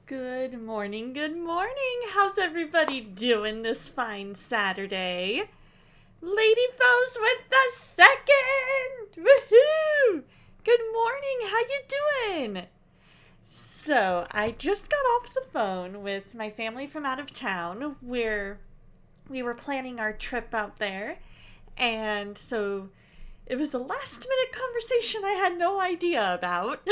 Good morning, good morning. How's everybody doing this fine Saturday? Lady Foes with the second! Woohoo! Good morning, how you doing? So, I just got off the phone with my family from out of town where we were planning our trip out there. And so it was a last minute conversation I had no idea about.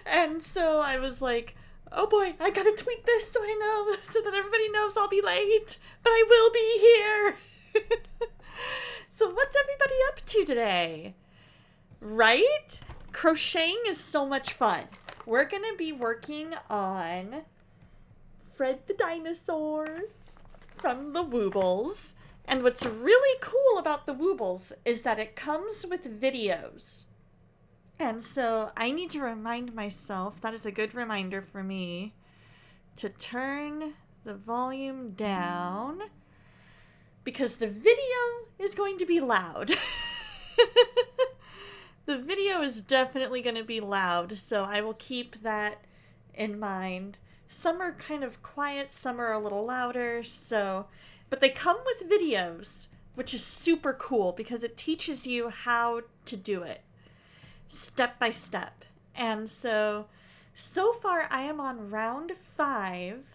And so I was like, oh boy, I gotta tweet this so I know, so that everybody knows I'll be late, but I will be here. So, what's everybody up to today? Right? Crocheting is so much fun. We're gonna be working on Fred the Dinosaur from the Woobles. And what's really cool about the Woobles is that it comes with videos. And so I need to remind myself, that is a good reminder for me, to turn the volume down because the video is going to be loud. The video is definitely going to be loud, so I will keep that in mind. Some are kind of quiet, some are a little louder, but they come with videos, which is super cool because it teaches you how to do it step by step. And so far I am on round 5,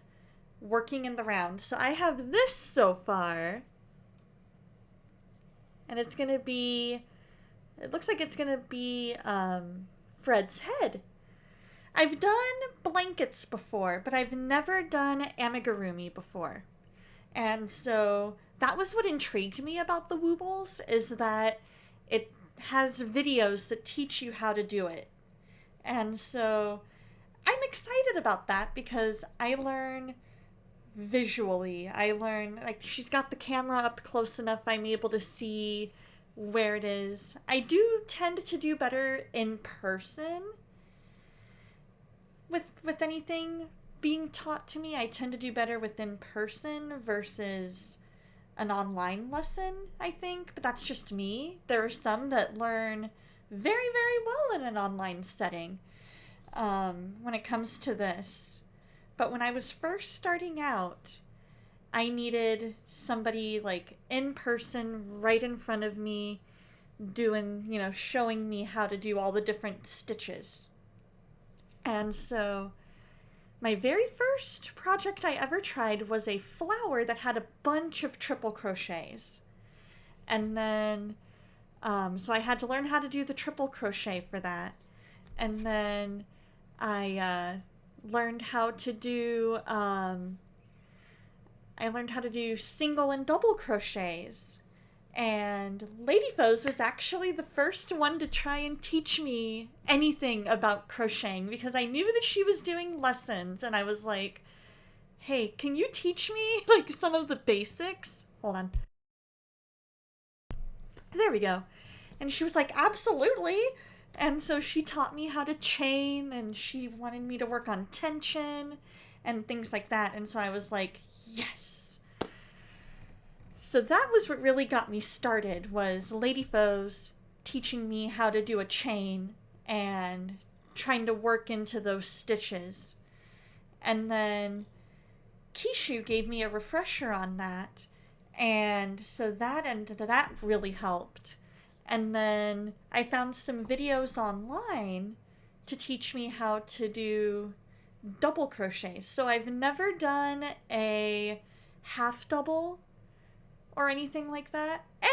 working in the round. So I have this so far, and it looks like it's gonna be Fred's head. I've done blankets before, but I've never done amigurumi before. And so that was what intrigued me about the Woobles, is that it has videos that teach you how to do it. And so I'm excited about that because I learn visually. I learn, like, she's got the camera up close enough I'm able to see where it is. I do tend to do better in person with anything being taught to me. I tend to do better with in person versus an online lesson, I think, but that's just me. There are some that learn very, very well in an online setting when it comes to this. But when I was first starting out, I needed somebody like in person right in front of me doing, showing me how to do all the different stitches. And so my very first project I ever tried was a flower that had a bunch of triple crochets. And then, so I had to learn how to do the triple crochet for that. And then I learned how to do, single and double crochets. And Lady Foes was actually the first one to try and teach me anything about crocheting because I knew that she was doing lessons and I was like, hey, can you teach me like some of the basics? Hold on. There we go. And she was like, absolutely. And so she taught me how to chain and she wanted me to work on tension and things like that. And so I was like, yes. So that was what really got me started, was Lady Foes teaching me how to do a chain and trying to work into those stitches. And then Kishu gave me a refresher on that. And so that really helped. And then I found some videos online to teach me how to do double crochets. So I've never done a half double or anything like that. Hey,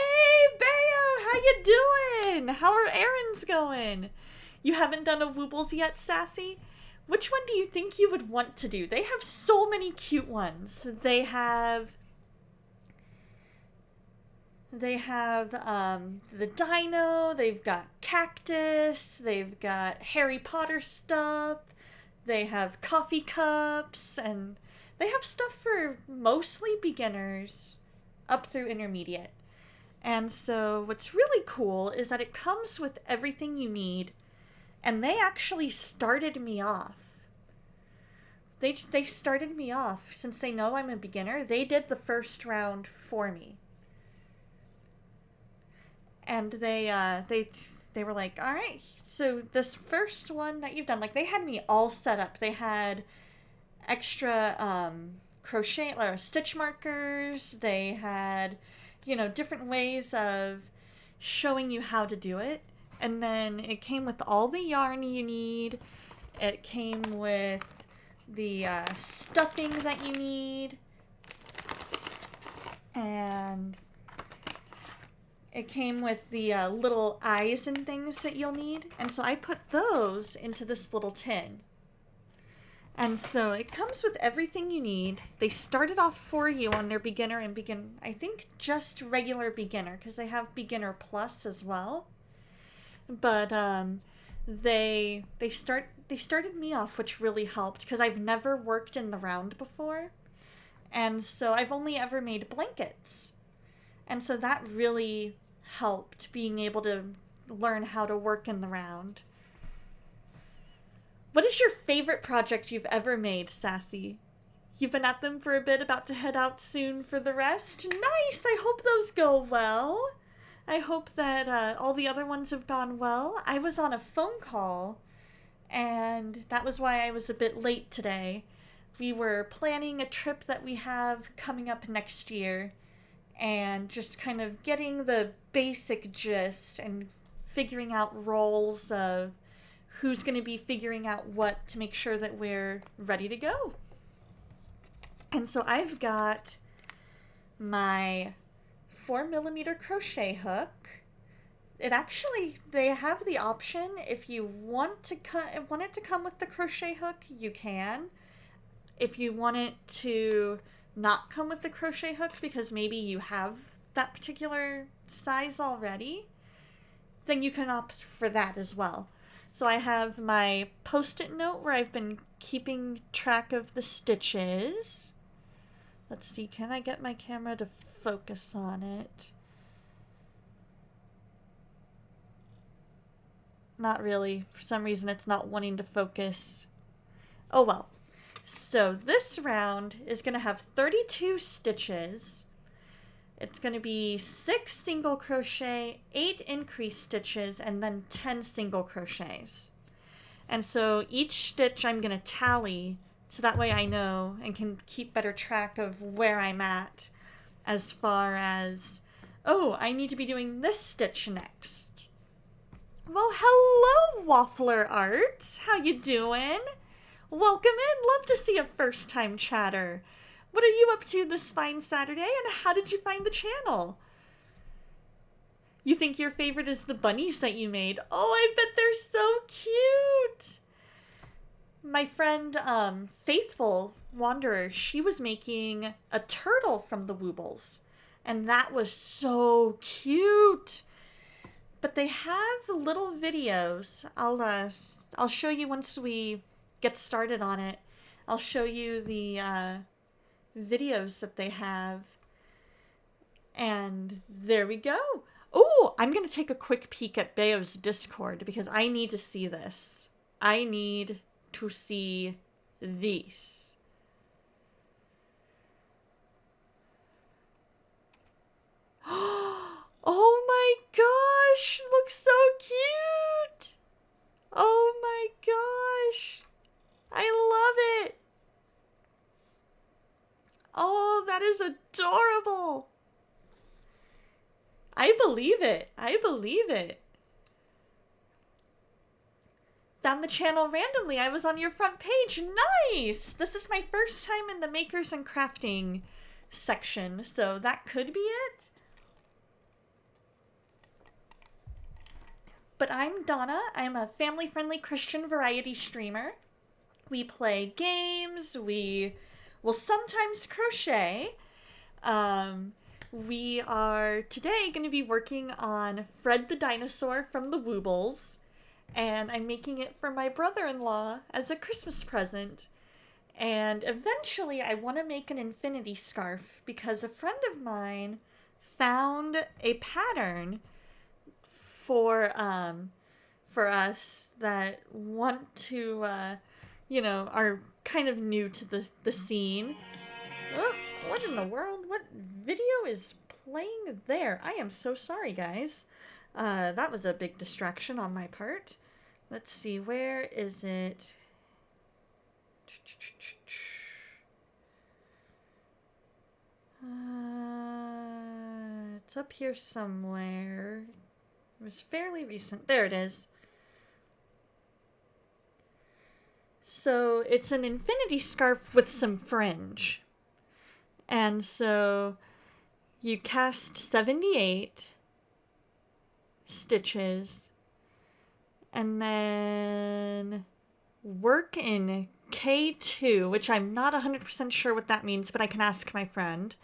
Bayo, how you doing? How are errands going? You haven't done a Woobles yet, Sassy? Which one do you think you would want to do? They have so many cute ones. They have the dino, they've got cactus, they've got Harry Potter stuff, they have coffee cups, and they have stuff for mostly beginners up through intermediate. And so what's really cool is that it comes with everything you need, and they actually started me off. They started me off. Since they know I'm a beginner, they did the first round for me. And they they were like, all right, so this first one that you've done, like they had me all set up. They had extra crochet or stitch markers. They had, you know, different ways of showing you how to do it. And then it came with all the yarn you need. It came with the stuffing that you need. And it came with the little eyes and things that you'll need. And so I put those into this little tin. And so it comes with everything you need. They started off for you on their beginner and I think just regular beginner, because they have beginner plus as well. But they started me off, which really helped because I've never worked in the round before. And so I've only ever made blankets. And so that really helped, being able to learn how to work in the round. What is your favorite project you've ever made, Sassy? You've been at them for a bit, about to head out soon for the rest. Nice! I hope those go well. I hope that all the other ones have gone well. I was on a phone call, and that was why I was a bit late today. We were planning a trip that we have coming up next year, and just kind of getting the basic gist and figuring out roles of who's going to be figuring out what to make sure that we're ready to go. And so I've got my 4mm crochet hook. They have the option, if you want it to come with the crochet hook, you can. If you want it to not come with the crochet hook because maybe you have that particular size already, then you can opt for that as well. So I have my Post-it note where I've been keeping track of the stitches. Let's see, can I get my camera to focus on it? Not really. For some reason it's not wanting to focus. Oh well. So this round is going to have 32 stitches. It's going to be 6 single crochet, 8 increase stitches, and then 10 single crochets. And so each stitch I'm going to tally, so that way I know and can keep better track of where I'm at as far as, oh, I need to be doing this stitch next. Well, hello, Waffler Arts. How you doing? Welcome in. Love to see a first-time chatter. What are you up to this fine Saturday, and how did you find the channel? You think your favorite is the bunnies that you made? Oh, I bet they're so cute! My friend, Faithful Wanderer, she was making a turtle from the Woobles, and that was so cute! But they have little videos. I'll show you once we get started on it. I'll show you the videos that they have. And there we go. Oh, I'm going to take a quick peek at Bayo's Discord because I need to see this. I need to see these. Oh my gosh, looks so cute. Oh my gosh. I love it. Oh, that is adorable. I believe it. I believe it. Found the channel randomly. I was on your front page. Nice! This is my first time in the Makers and Crafting section, so that could be it. But I'm Donna. I'm a family-friendly Christian variety streamer. We play games. We will sometimes crochet. We are today going to be working on Fred the Dinosaur from the Woobles, and I'm making it for my brother-in-law as a Christmas present. And eventually I want to make an infinity scarf because a friend of mine found a pattern for us that want to, are kind of new to the scene. Oh, what in the world? What video is playing there? I am so sorry, guys. That was a big distraction on my part. Let's see, where is it? It's up here somewhere. It was fairly recent. There it is. So it's an infinity scarf with some fringe. And so you cast 78 stitches and then work in K2, which I'm not 100% sure what that means, but I can ask my friend.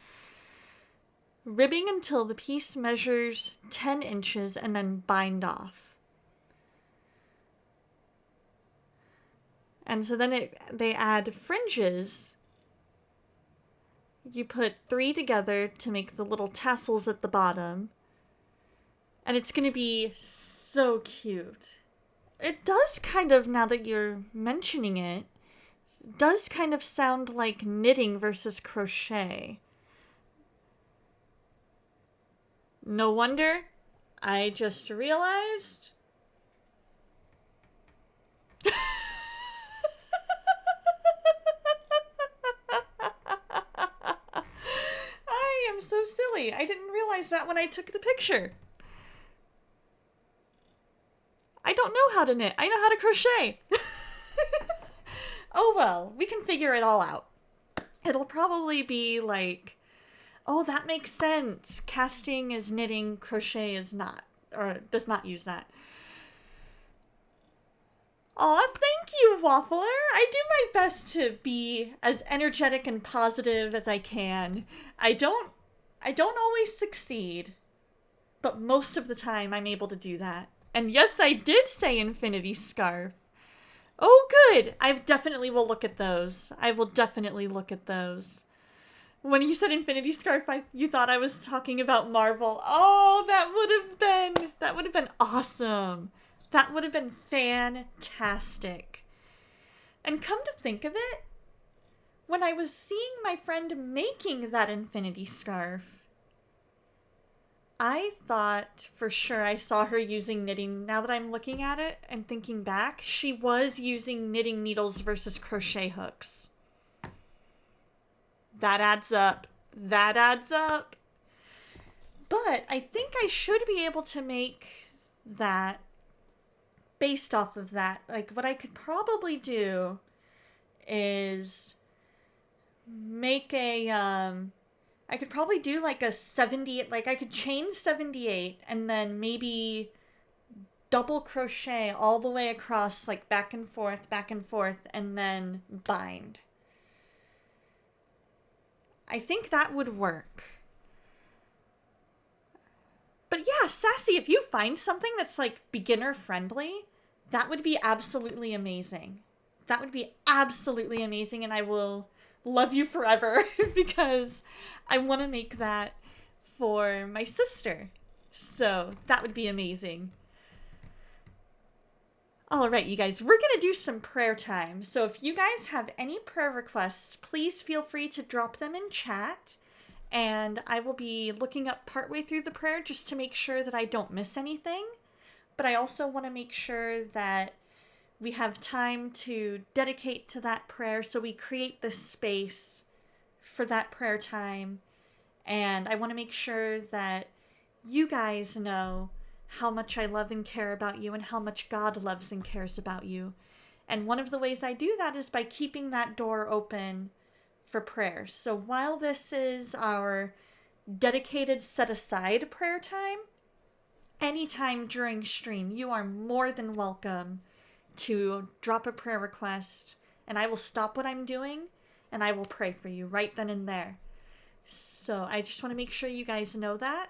Ribbing until the piece measures 10 inches and then bind off. And so then they add fringes. You put 3 together to make the little tassels at the bottom. And it's going to be so cute. It does kind of, now that you're mentioning it, does kind of sound like knitting versus crochet. No wonder. I just realized. I am so silly. I didn't realize that when I took the picture. I don't know how to knit. I know how to crochet. Oh well, we can figure it all out. It'll probably be like, oh, that makes sense. Casting is knitting, crochet is not, or does not use that. Aw, thank you, Waffler. I do my best to be as energetic and positive as I can. I don't always succeed, but most of the time I'm able to do that. And yes, I did say infinity scarf. Oh, good. I definitely will look at those. I will definitely look at those. When you said infinity scarf, you thought I was talking about Marvel. Oh, that would have been awesome. That would have been fantastic. And come to think of it, when I was seeing my friend making that infinity scarf, I thought for sure I saw her using knitting. Now that I'm looking at it and thinking back, she was using knitting needles versus crochet hooks. That adds up. That adds up. But I think I should be able to make that based off of that. Like, what I could probably do is make I could probably do like a 70, like I could chain 78 and then maybe double crochet all the way across, like back and forth, and then bind. I think that would work. But yeah, Sassy, if you find something that's like beginner friendly, that would be absolutely amazing. That would be absolutely amazing, and I will love you forever because I want to make that for my sister. So that would be amazing. All right, you guys, we're going to do some prayer time. So if you guys have any prayer requests, please feel free to drop them in chat. And I will be looking up partway through the prayer just to make sure that I don't miss anything. But I also want to make sure that we have time to dedicate to that prayer, so we create the space for that prayer time. And I want to make sure that you guys know how much I love and care about you and how much God loves and cares about you. And one of the ways I do that is by keeping that door open for prayer. So while this is our dedicated set-aside prayer time, anytime during stream, you are more than welcome to drop a prayer request, and I will stop what I'm doing and I will pray for you right then and there. So I just want to make sure you guys know that.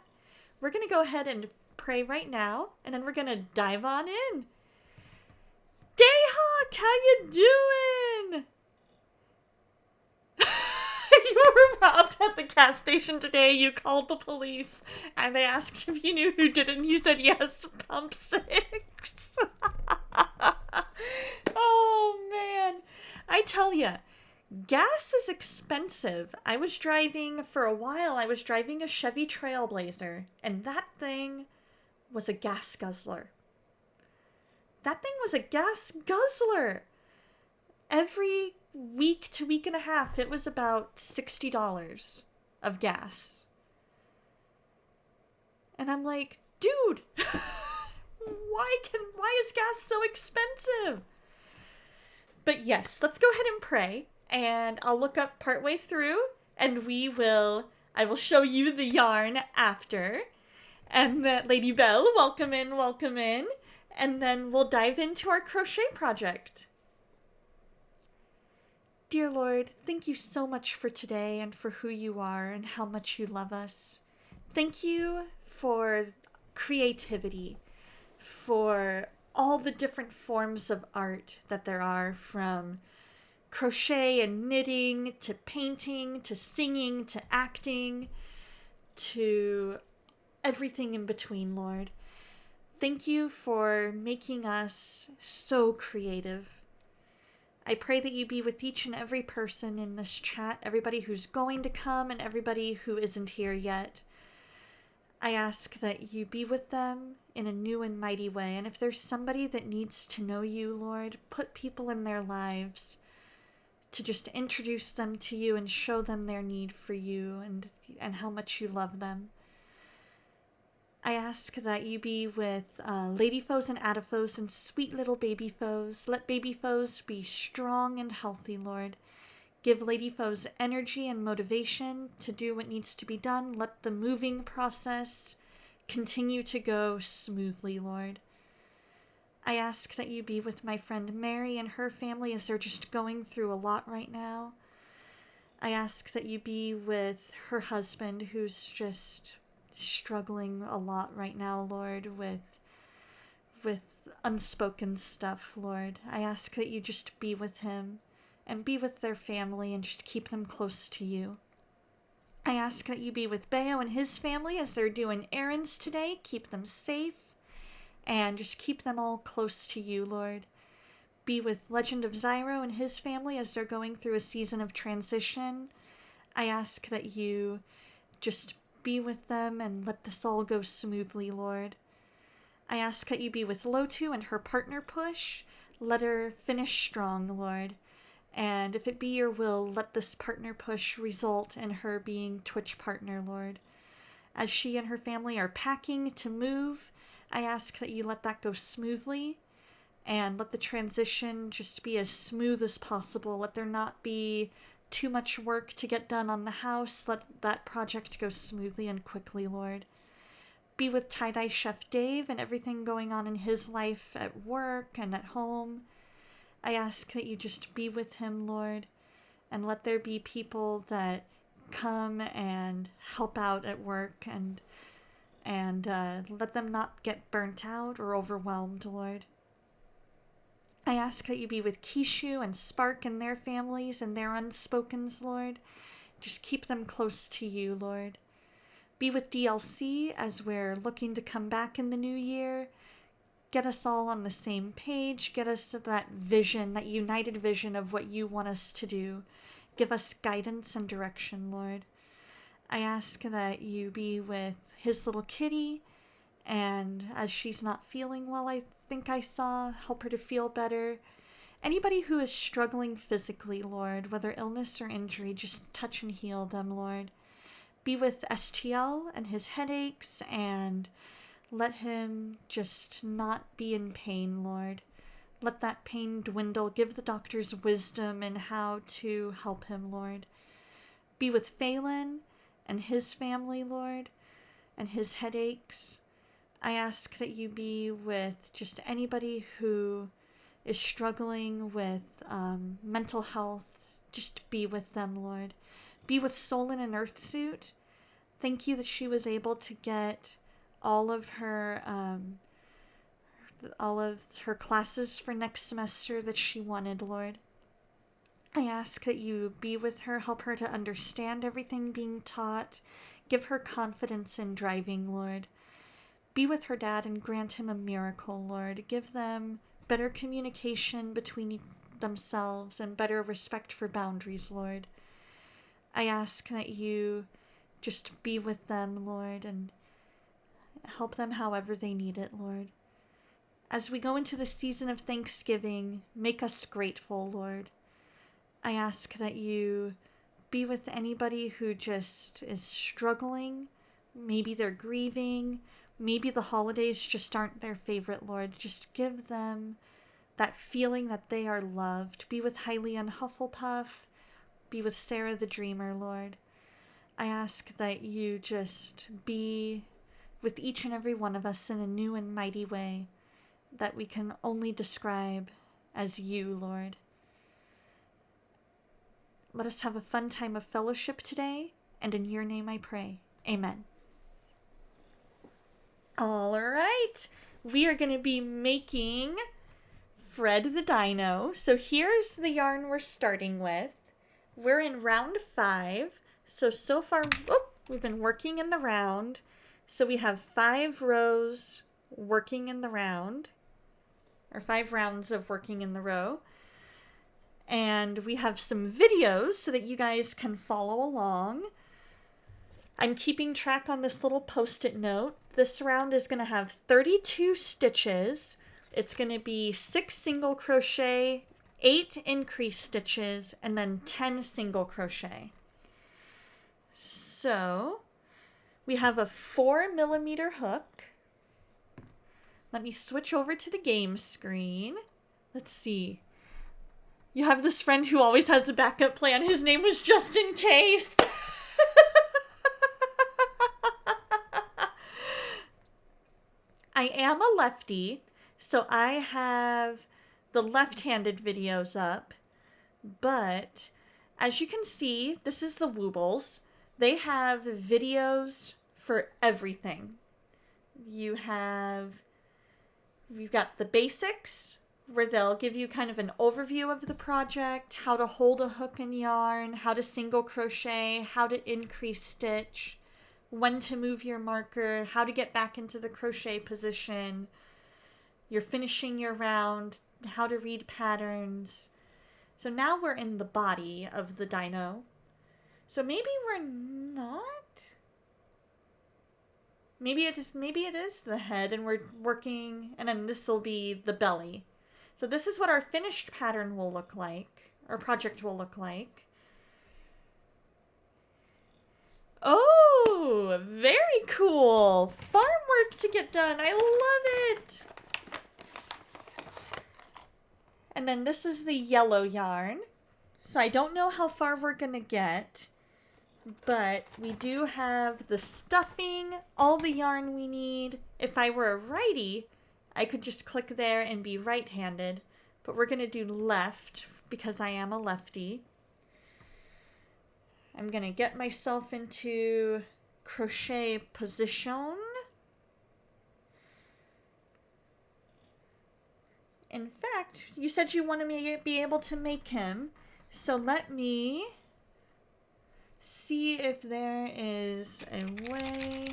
We're going to go ahead and pray right now, and then we're going to dive on in. Dayhawk, how you doing? You were robbed at the gas station today. You called the police and they asked if you knew who did it, and you said yes, pump 6. Oh man, I tell you, gas is expensive. I was driving a Chevy Trailblazer, and that thing was a gas guzzler. That thing was a gas guzzler. Every week to week and a half, it was about $60 of gas. And I'm like, dude, why is gas so expensive? But yes, let's go ahead and pray, and I'll look up partway through, and I will show you the yarn after. And Lady Belle, welcome in, welcome in. And then we'll dive into our crochet project. Dear Lord, thank you so much for today and for who you are and how much you love us. Thank you for creativity, for all the different forms of art that there are, from crochet and knitting to painting to singing to acting to everything in between, Lord. Thank you for making us so creative. I pray that you be with each and every person in this chat, everybody who's going to come and everybody who isn't here yet. I ask that you be with them in a new and mighty way. And if there's somebody that needs to know you, Lord, put people in their lives to just introduce them to you and show them their need for you and how much you love them. I ask that you be with lady foes and adiphoes and sweet little baby foes. Let baby foes be strong and healthy, Lord. Give lady foes energy and motivation to do what needs to be done. Let the moving process continue to go smoothly, Lord. I ask that you be with my friend Mary and her family as they're just going through a lot right now. I ask that you be with her husband, who's just struggling a lot right now, Lord, with unspoken stuff, Lord. I ask that you just be with him and be with their family and just keep them close to you. I ask that you be with Bayo and his family as they're doing errands today. Keep them safe and just keep them all close to you, Lord. Be with Legend of Zyro and his family as they're going through a season of transition. I ask that you just be with them and let this all go smoothly, Lord. I ask that you be with Lotu and her partner Push. Let her finish strong, Lord. And if it be your will, let this partner push result in her being Twitch partner, Lord. As she and her family are packing to move, I ask that you let that go smoothly and let the transition just be as smooth as possible. Let there not be too much work to get done on the house. Let that project go smoothly and quickly, Lord. Be with tie-dye chef Dave and everything going on in his life at work and at home. I ask that you just be with him, Lord, and let there be people that come and help out at work and let them not get burnt out or overwhelmed, Lord. I ask that you be with Kishu and Spark and their families and their unspokens, Lord. Just keep them close to you, Lord. Be with DLC as we're looking to come back in the new year. Get us all on the same page. Get us to that vision, that united vision of what you want us to do. Give us guidance and direction, Lord. I ask that you be with his little kitty, and as she's not feeling well, I think I saw, help her to feel better. Anybody who is struggling physically, Lord, whether illness or injury, just touch and heal them, Lord. Be with STL and his headaches, and let him just not be in pain, Lord. Let that pain dwindle. Give the doctors wisdom in how to help him, Lord. Be with Phelan and his family, Lord, and his headaches. I ask that you be with just anybody who is struggling with mental health. Just be with them, Lord. Be with Solon and Earthsuit. Thank you that she was able to get all of her classes for next semester that she wanted, Lord. I ask that you be with her, help her to understand everything being taught, give her confidence in driving, Lord. Be with her dad and grant him a miracle, Lord. Give them better communication between themselves and better respect for boundaries, Lord. I ask that you just be with them, Lord, Help them however they need it, Lord. As we go into the season of Thanksgiving, make us grateful, Lord. I ask that you be with anybody who just is struggling. Maybe they're grieving. Maybe the holidays just aren't their favorite, Lord. Just give them that feeling that they are loved. Be with Hailey and Hufflepuff. Be with Sarah the Dreamer, Lord. I ask that you just be with each and every one of us in a new and mighty way that we can only describe as you, Lord. Let us have a fun time of fellowship today, and in your name I pray. Amen. All right, we are going to be making Fred the Dino. So here's the yarn we're starting with. We're in round 5. So far, we've been working in the round. So we have 5 rows working in the round, or 5 rounds of working in the row. And we have some videos so that you guys can follow along. I'm keeping track on this little post-it note. This round is going to have 32 stitches. It's going to be 6 single crochet, 8 increase stitches, and then 10 single crochet. So we have a 4mm hook. Let me switch over to the game screen. Let's see. You have this friend who always has a backup plan. His name was just in case. I am a lefty, so I have the left-handed videos up. But as you can see, this is the Woobles. They have videos for everything. You've got the basics, where they'll give you kind of an overview of the project, how to hold a hook and yarn, how to single crochet, how to increase stitch, when to move your marker, how to get back into the crochet position, you're finishing your round, how to read patterns. So now we're in the body of the dino. So maybe we're not. Maybe it is the head and we're working, and then this will be the belly. So this is what our finished pattern will look like, or project will look like. Oh, very cool. Farm work to get done. I love it. And then this is the yellow yarn. So I don't know how far we're going to get, but we do have the stuffing, all the yarn we need. If I were a righty, I could just click there and be right-handed, but we're going to do left because I am a lefty. I'm going to get myself into crochet position. In fact, you said you wanted me to be able to make him, so let me see if there is a way.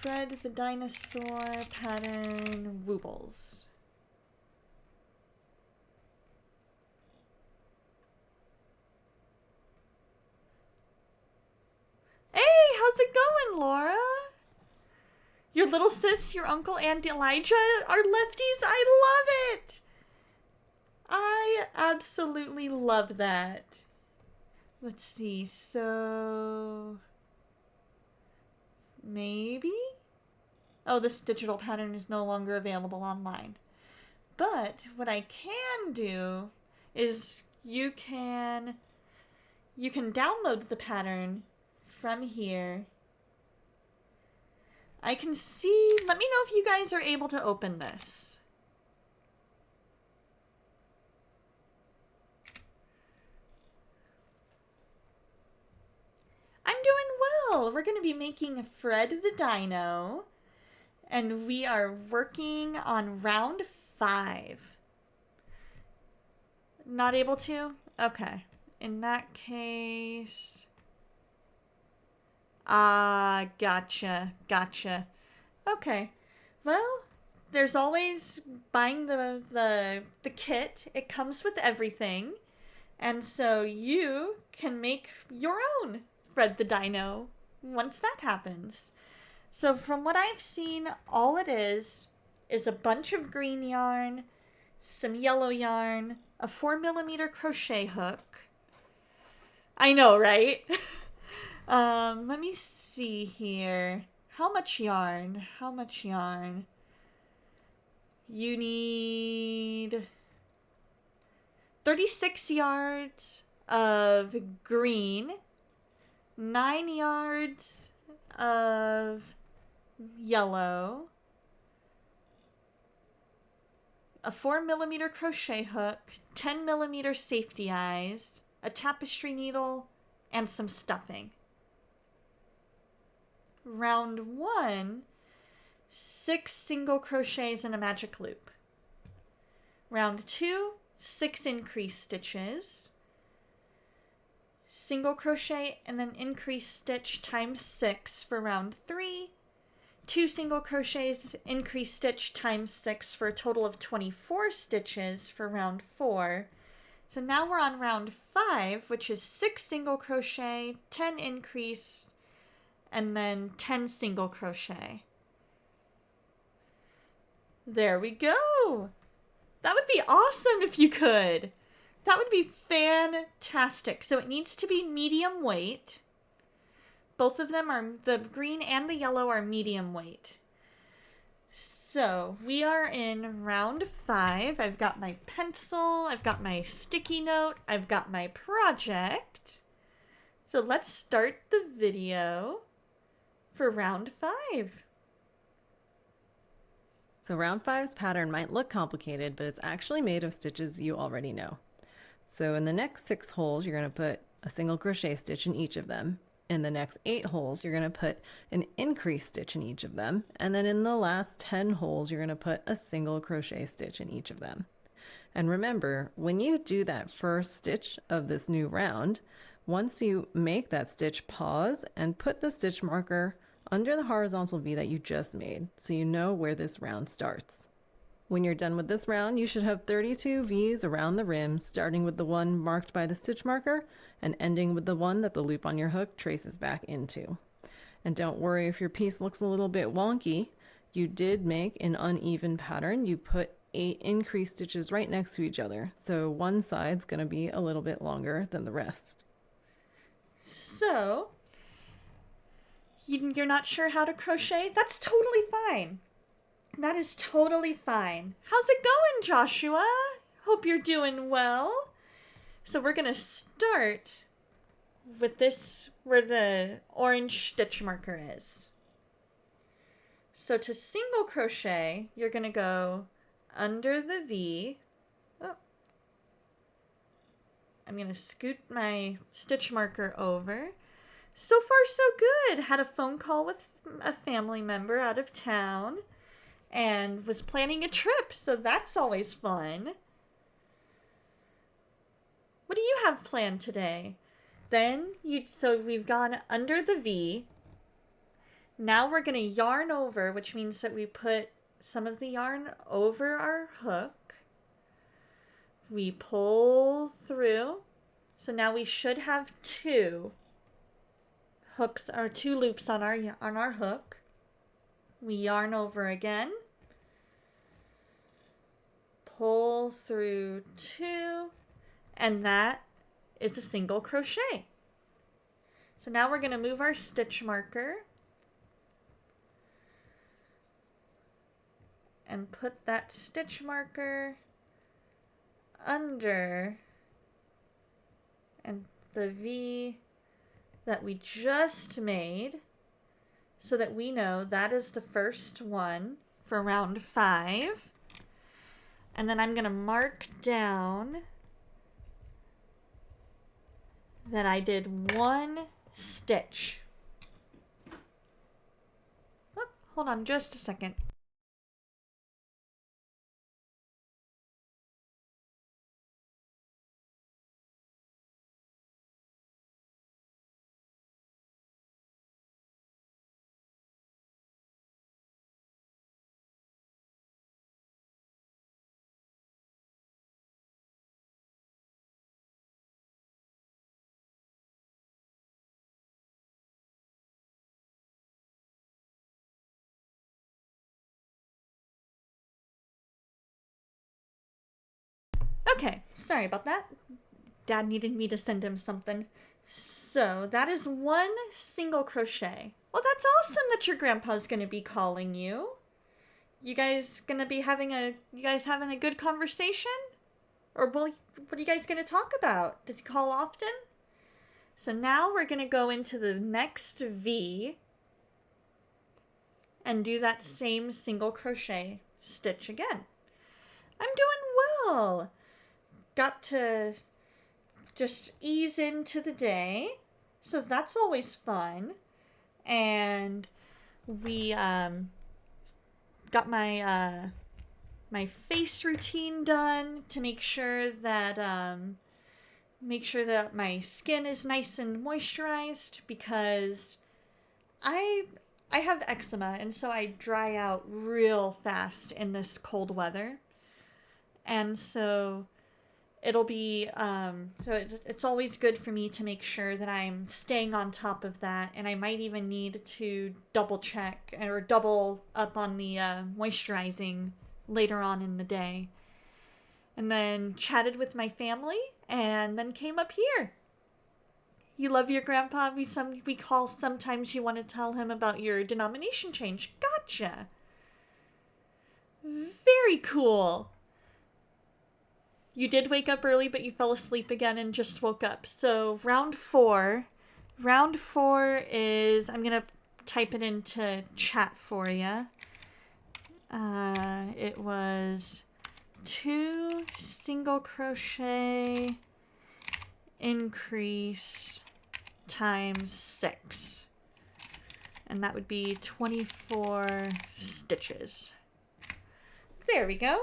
Fred the Dinosaur pattern Woobles. Hey, how's it going, Laura? Your little sis, your uncle, and Elijah are lefties? I love it! I absolutely love that. Let's see, so maybe? Oh, this digital pattern is no longer available online. But what I can do is you can download the pattern from here. I can see, let me know if you guys are able to open this. I'm doing well. We're going to be making Fred the Dino, and we are working on round 5. Not able to? Okay. In that case... gotcha. Okay. Well, there's always buying the kit. It comes with everything. And so you can make your own Fred the Dino once that happens. So from what I've seen, all it is a bunch of green yarn, some yellow yarn, a 4mm crochet hook. I know, right? Let me see here. How much yarn? How much yarn? You need 36 yards of green, 9 yards of yellow, a 4mm crochet hook, 10mm safety eyes, a tapestry needle, and some stuffing. Round 1, 6 single crochets and a magic loop. Round 2, 6 increase stitches, single crochet and then increase stitch times 6 for round 3, 2 single crochets, increase stitch times 6 for a total of 24 stitches for round 4. So now we're on round 5, which is 6 single crochet, 10 increase, and then 10 single crochet. There we go! That would be awesome if you could! That would be fantastic. So it needs to be medium weight. Both of them are, the green and the yellow are medium weight. So we are in round 5. I've got my pencil, I've got my sticky note, I've got my project. So let's start the video for round 5. So round 5's pattern might look complicated, but it's actually made of stitches you already know. So in the next 6 holes, you're going to put a single crochet stitch in each of them. In the next 8 holes, you're going to put an increase stitch in each of them. And then in the last 10 holes, you're going to put a single crochet stitch in each of them. And remember, when you do that first stitch of this new round, once you make that stitch, pause and put the stitch marker under the horizontal V that you just made, so you know where this round starts. When you're done with this round, you should have 32 V's around the rim, starting with the one marked by the stitch marker and ending with the one that the loop on your hook traces back into. And don't worry if your piece looks a little bit wonky. You did make an uneven pattern. You put 8 increased stitches right next to each other, so one side's going to be a little bit longer than the rest. So, you're not sure how to crochet? That's totally fine. That is totally fine. How's it going, Joshua? Hope you're doing well. So we're going to start with this, where the orange stitch marker is. So to single crochet, you're going to go under the V. Oh. I'm going to scoot my stitch marker over. So far, so good. Had a phone call with a family member out of town and was planning a trip, so that's always fun. What do you have planned today? So we've gone under the V. Now we're going to yarn over, which means that we put some of the yarn over our hook. We pull through. So now we should have 2 hooks or 2 loops on our hook. We yarn over again. Pull through 2, and that is a single crochet. So now we're going to move our stitch marker and put that stitch marker under and the V that we just made, so that we know that is the first one for round 5. And then I'm going to mark down that I did 1 stitch. Oh, hold on just a second. Okay, sorry about that. Dad needed me to send him something. So that is one single crochet. Well, that's awesome that your grandpa's gonna be calling you. You guys gonna be you guys having a good conversation? Or what are you guys gonna talk about? Does he call often? So now we're gonna go into the next V and do that same single crochet stitch again. I'm doing well. Got to just ease into the day, so that's always fun. And we got my face routine done to make sure that my skin is nice and moisturized, because I have eczema, and so I dry out real fast in this cold weather. And so it'll be it's always good for me to make sure that I'm staying on top of that, and I might even need to double check or double up on the moisturizing later on in the day. And then chatted with my family, and then came up here. You love your grandpa? We call sometimes you want to tell him about your denomination change. Gotcha. Very cool. You did wake up early, but you fell asleep again and just woke up. So round four. Round four is, I'm going to type it into chat for you. It was 2 single crochet increase times 6. And that would be 24 stitches. There we go.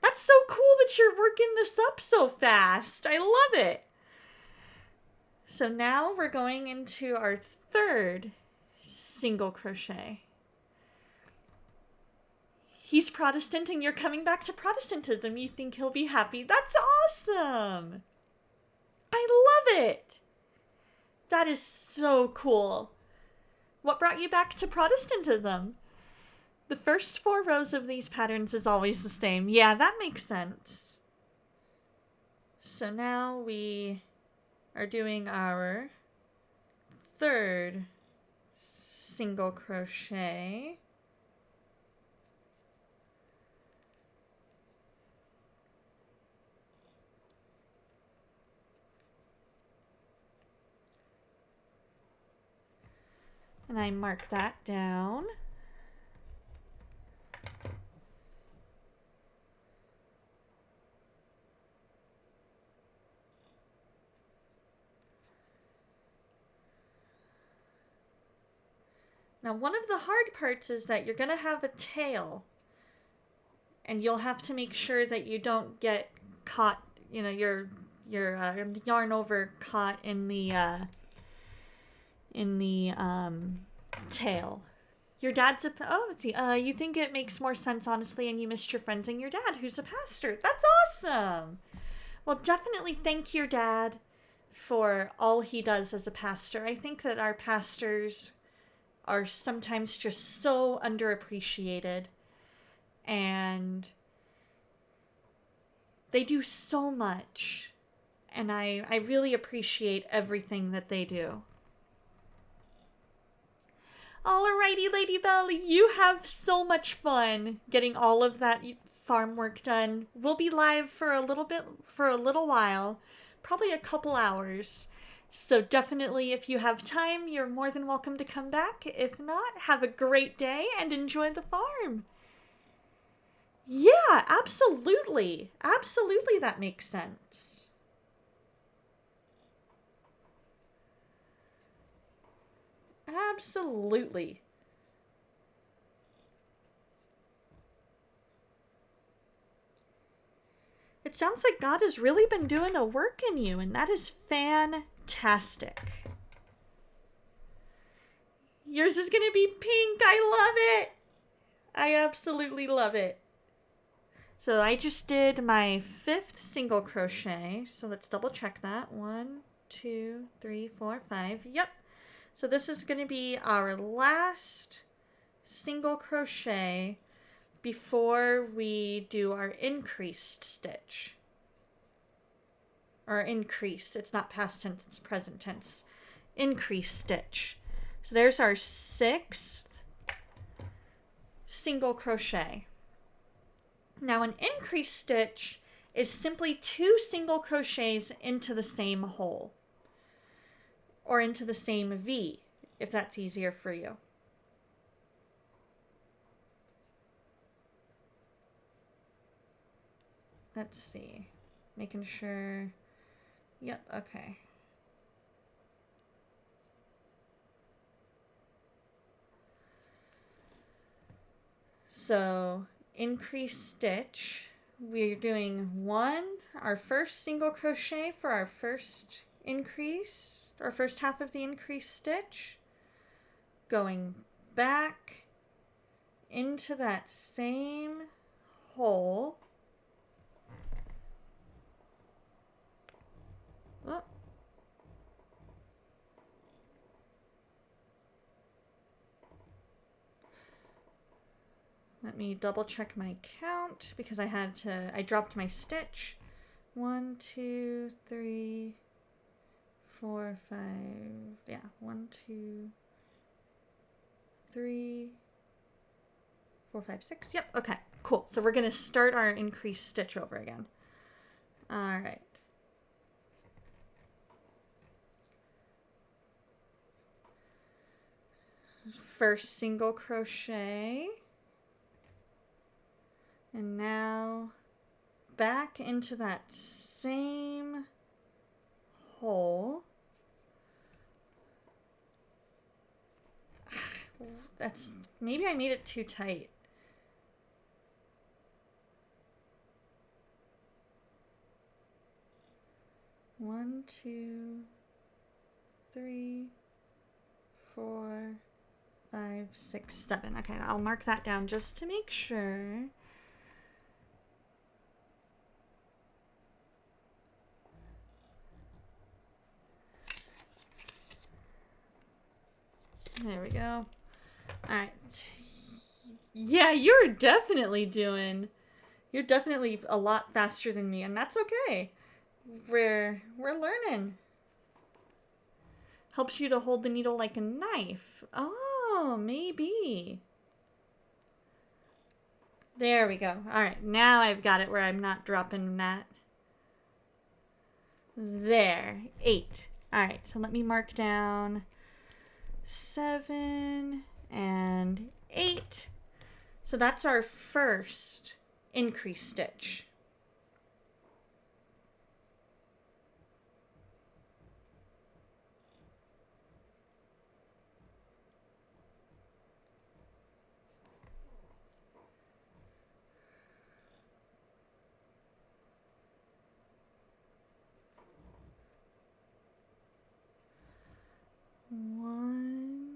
That's so cool that you're working this up so fast. I love it. So now we're going into our third single crochet. He's Protestant and you're coming back to Protestantism. You think he'll be happy. That's awesome. I love it. That is so cool. What brought you back to Protestantism? The first 4 rows of these patterns is always the same. Yeah, that makes sense. So now we are doing our third single crochet. And I mark that down. Now, one of the hard parts is that you're going to have a tail, and you'll have to make sure that you don't get caught, your yarn over caught in the tail. Your dad's let's see. You think it makes more sense, honestly, and you missed your friends and your dad, who's a pastor. That's awesome. Well, definitely thank your dad for all he does as a pastor. I think that our pastors are sometimes just so underappreciated, and they do so much, and I really appreciate everything that they do. Alrighty, Lady Belle, you have so much fun getting all of that farm work done. We'll be live for a little while, probably a couple hours. So definitely, if you have time, you're more than welcome to come back. If not, have a great day and enjoy the farm. Yeah, absolutely. Absolutely, that makes sense. Absolutely. It sounds like God has really been doing a work in you, and that is fantastic. Yours is going to be pink. I love it. I absolutely love it. So I just did my 5th single crochet. So let's double check that. 1, 2, 3, 4, 5. Yep. So this is going to be our last single crochet before we do our increased stitch. or increase. It's not past tense, it's present tense. Increase stitch. So there's our 6th single crochet. Now an increase stitch is simply 2 single crochets into the same hole, or into the same V, if that's easier for you. Let's see, making sure, yep, okay. So increase stitch, we're doing our first single crochet for our first increase, our first half of the increase stitch, going back into that same hole. Oh. Let me double check my count because I dropped my stitch. 1, 2, 3, 4, 5. Yeah, 1, 2, 3, 4, 5, 6. Yep, okay, cool. So we're going to start our increased stitch over again. All right. First single crochet. And now back into that same hole. Maybe I made it too tight. One, 2, 3, 4, 5, 6, 7. Okay, I'll mark that down just to make sure. There we go. All right. Yeah, you're definitely a lot faster than me, and that's okay. We're learning. Helps you to hold the needle like a knife. Oh, maybe. There we go. All right, now I've got it where I'm not dropping that. There, 8. All right, so let me mark down 7 and 8. So that's our first increase stitch. One.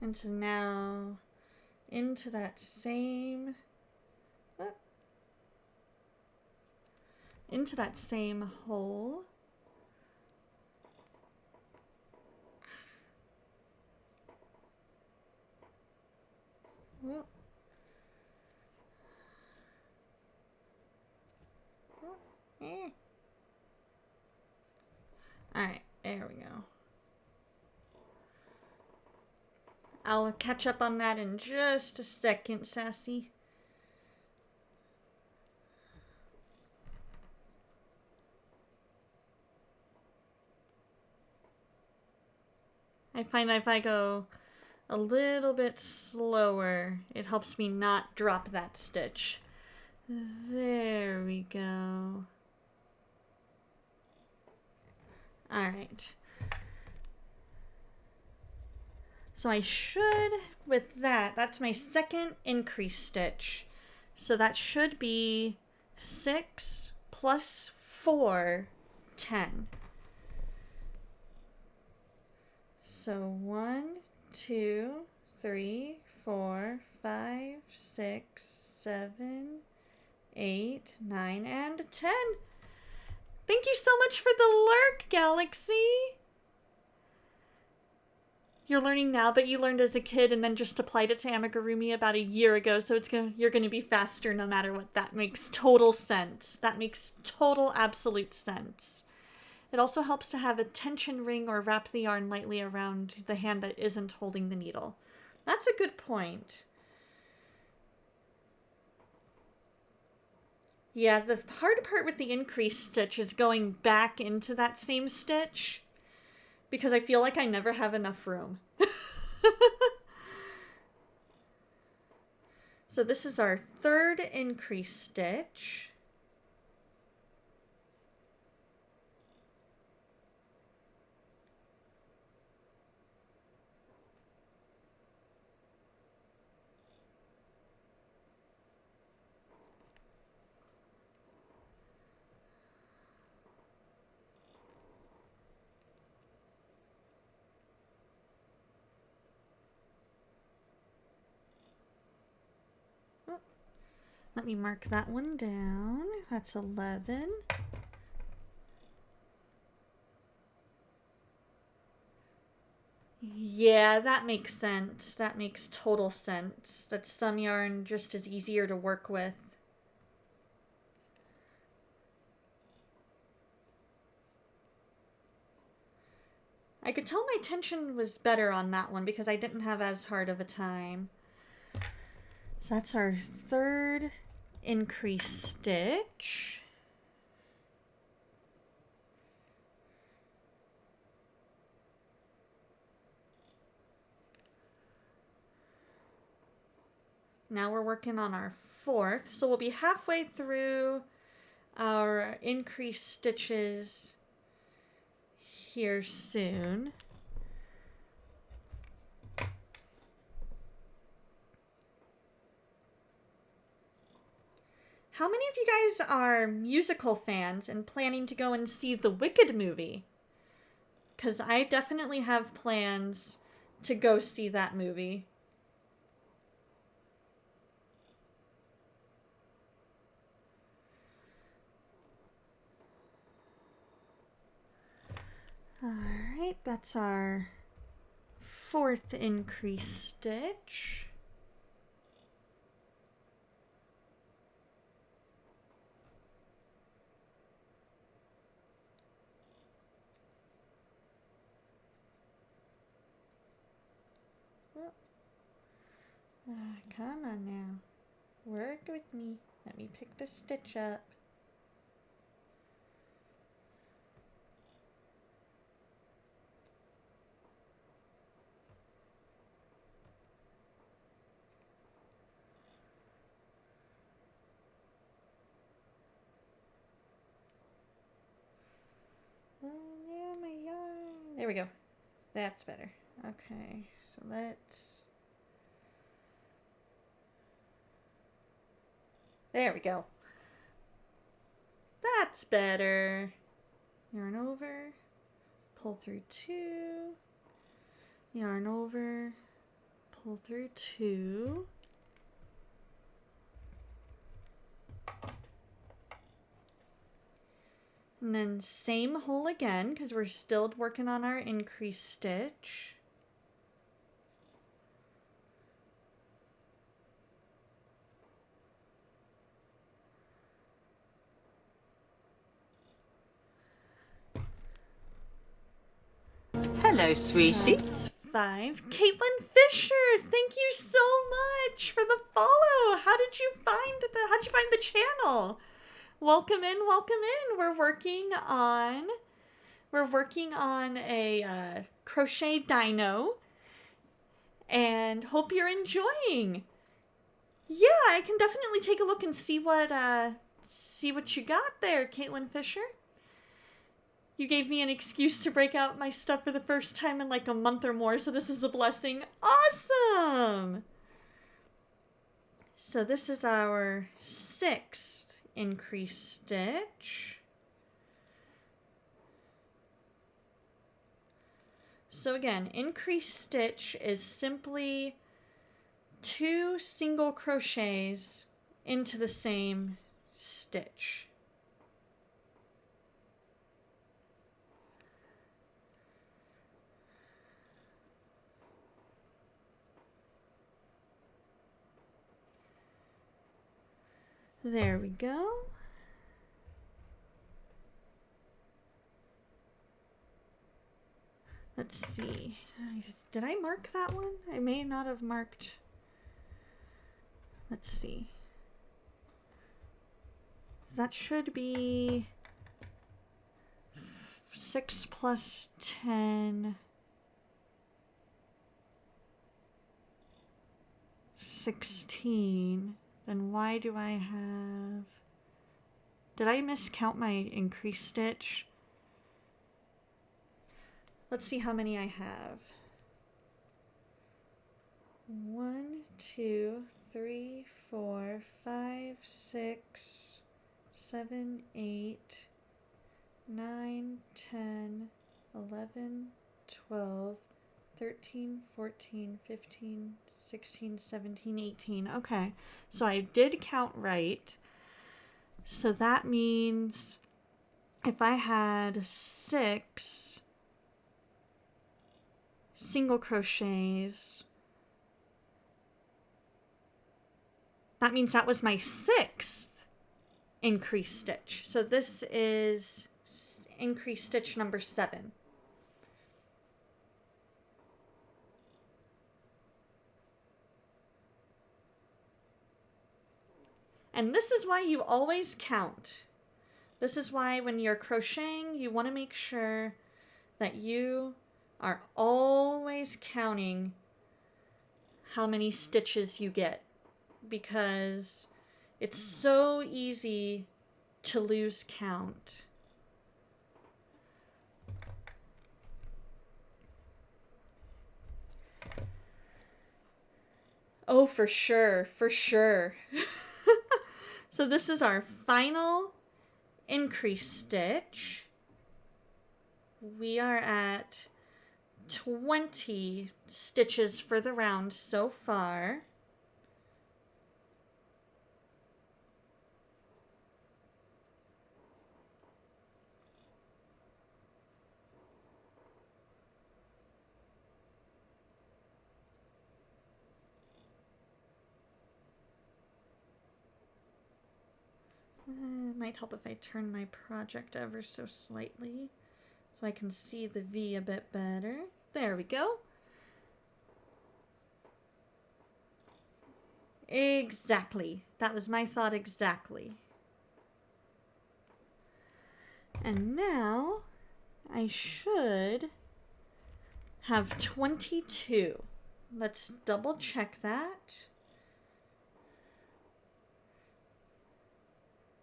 And so now into that same hole. Whoop. Alright, there we go. I'll catch up on that in just a second, Sassy. I find if I go a little bit slower, it helps me not drop that stitch. There we go. Alright. So I should, with that's my second increase stitch. So that should be 6 plus 4, 10. So 1, 2, 3, 4, 5, 6, 7, 8, 9, and 10. Thank you so much for the lurk, Galaxy. You're learning now, but you learned as a kid and then just applied it to amigurumi about a year ago, so you're gonna be faster no matter what. That makes total sense. That makes total absolute sense. It also helps to have a tension ring or wrap the yarn lightly around the hand that isn't holding the needle. That's a good point. Yeah, the hard part with the increase stitch is going back into that same stitch because I feel like I never have enough room. So this is our third increase stitch. Let me mark that one down. That's 11. Yeah, that makes sense. That makes total sense. That some yarn just is easier to work with. I could tell my tension was better on that one because I didn't have as hard of a time. So that's our third increase stitch. Now we're working on our fourth, so we'll be halfway through our increase stitches here soon. How many of you guys are musical fans and planning to go and see the Wicked movie? Because I definitely have plans to go see that movie. Alright, that's our fourth increase stitch. Come on now. Work with me. Let me pick the stitch up. Oh, yeah, my yarn. There we go. That's better. Okay, so let's... There we go. That's better. Yarn over, pull through 2, yarn over, pull through 2. And then same hole again because we're still working on our increase stitch. Hello, sweetie. That's 5. Caitlin Fisher, thank you so much for the follow. How'd you find the channel? Welcome in, welcome in. We're working on a crochet dino and hope you're enjoying. Yeah, I can definitely take a look and see what you got there, Caitlin Fisher. You gave me an excuse to break out my stuff for the first time in like a month or more, so this is a blessing. Awesome! So this is our 6th increase stitch. So again, increase stitch is simply 2 single crochets into the same stitch. There we go. Let's see. Did I mark that one? I may not have marked. Let's see. That should be 6 plus 10. 16. Then why do I have... Did I miscount my increased stitch? Let's see how many I have. 1, 2, 3, 4, 5, 6, 7, 8, 9, 10, 11, 12, 13, 14, 15, 16, 17, 18. Okay, so I did count right. So that means if I had 6 single crochets, that means that was my 6th increased stitch. So this is increased stitch number 7. And this is why you always count. This is why when you're crocheting, you want to make sure that you are always counting how many stitches you get, because it's so easy to lose count. Oh, for sure, for sure. So this is our final increase stitch. We are at 20 stitches for the round so far. It might help if I turn my project ever so slightly so I can see the V a bit better. There we go. Exactly. That was my thought exactly. And now I should have 22. Let's double check that.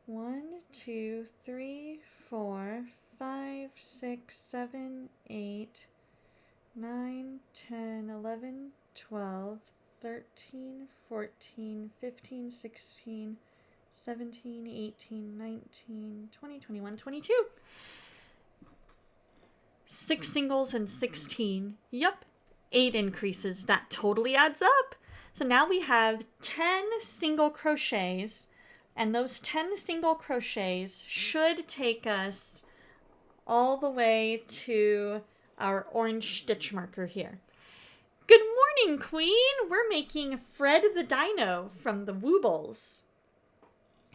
1, 2, 3, 4, 5, 6, 7, 8, 9, 10, 11, 12, 13, 14, 15, 16, 17, 18, 19, 20, 21, 22. 6 singles and 16. Yep, 8 increases. That totally adds up. So now we have 10 single crochets, and those 10 single crochets should take us all the way to our orange stitch marker here. Good morning, Queen! We're making Fred the Dino from the Woobles.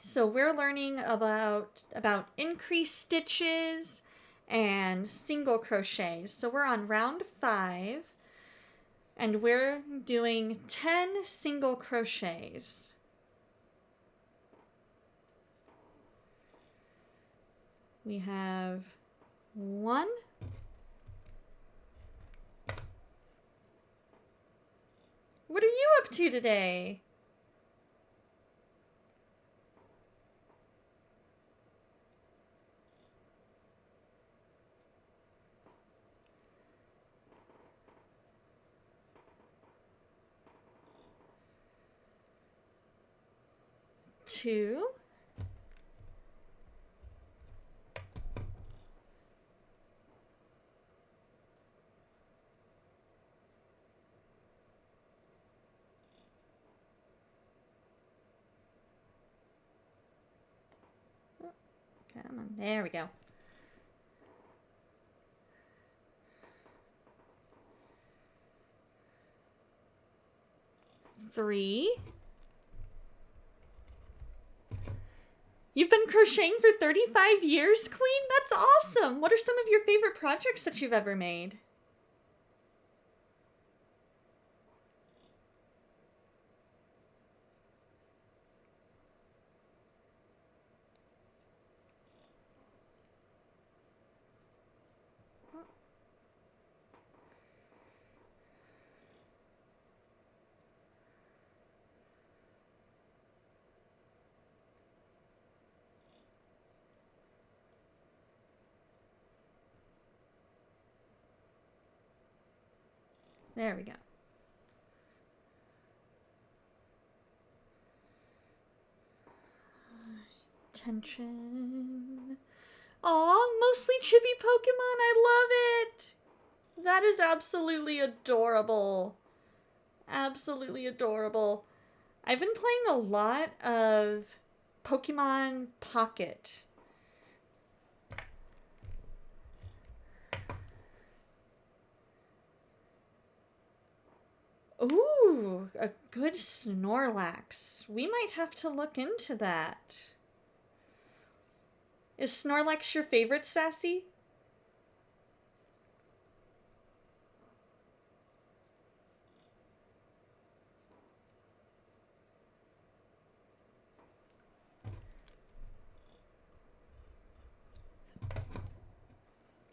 So we're learning about increased stitches and single crochets. So we're on round 5, and we're doing 10 single crochets. We have 1, 'What are you up to today? Two. Come on, there we go. 3. You've been crocheting for 35 years, Queen? That's awesome! What are some of your favorite projects that you've ever made? There we go. Tension. Aw, mostly chibi Pokemon. I love it. That is absolutely adorable. Absolutely adorable. I've been playing a lot of Pokemon Pocket. Ooh, a good Snorlax. We might have to look into that. Is Snorlax your favorite, Sassy?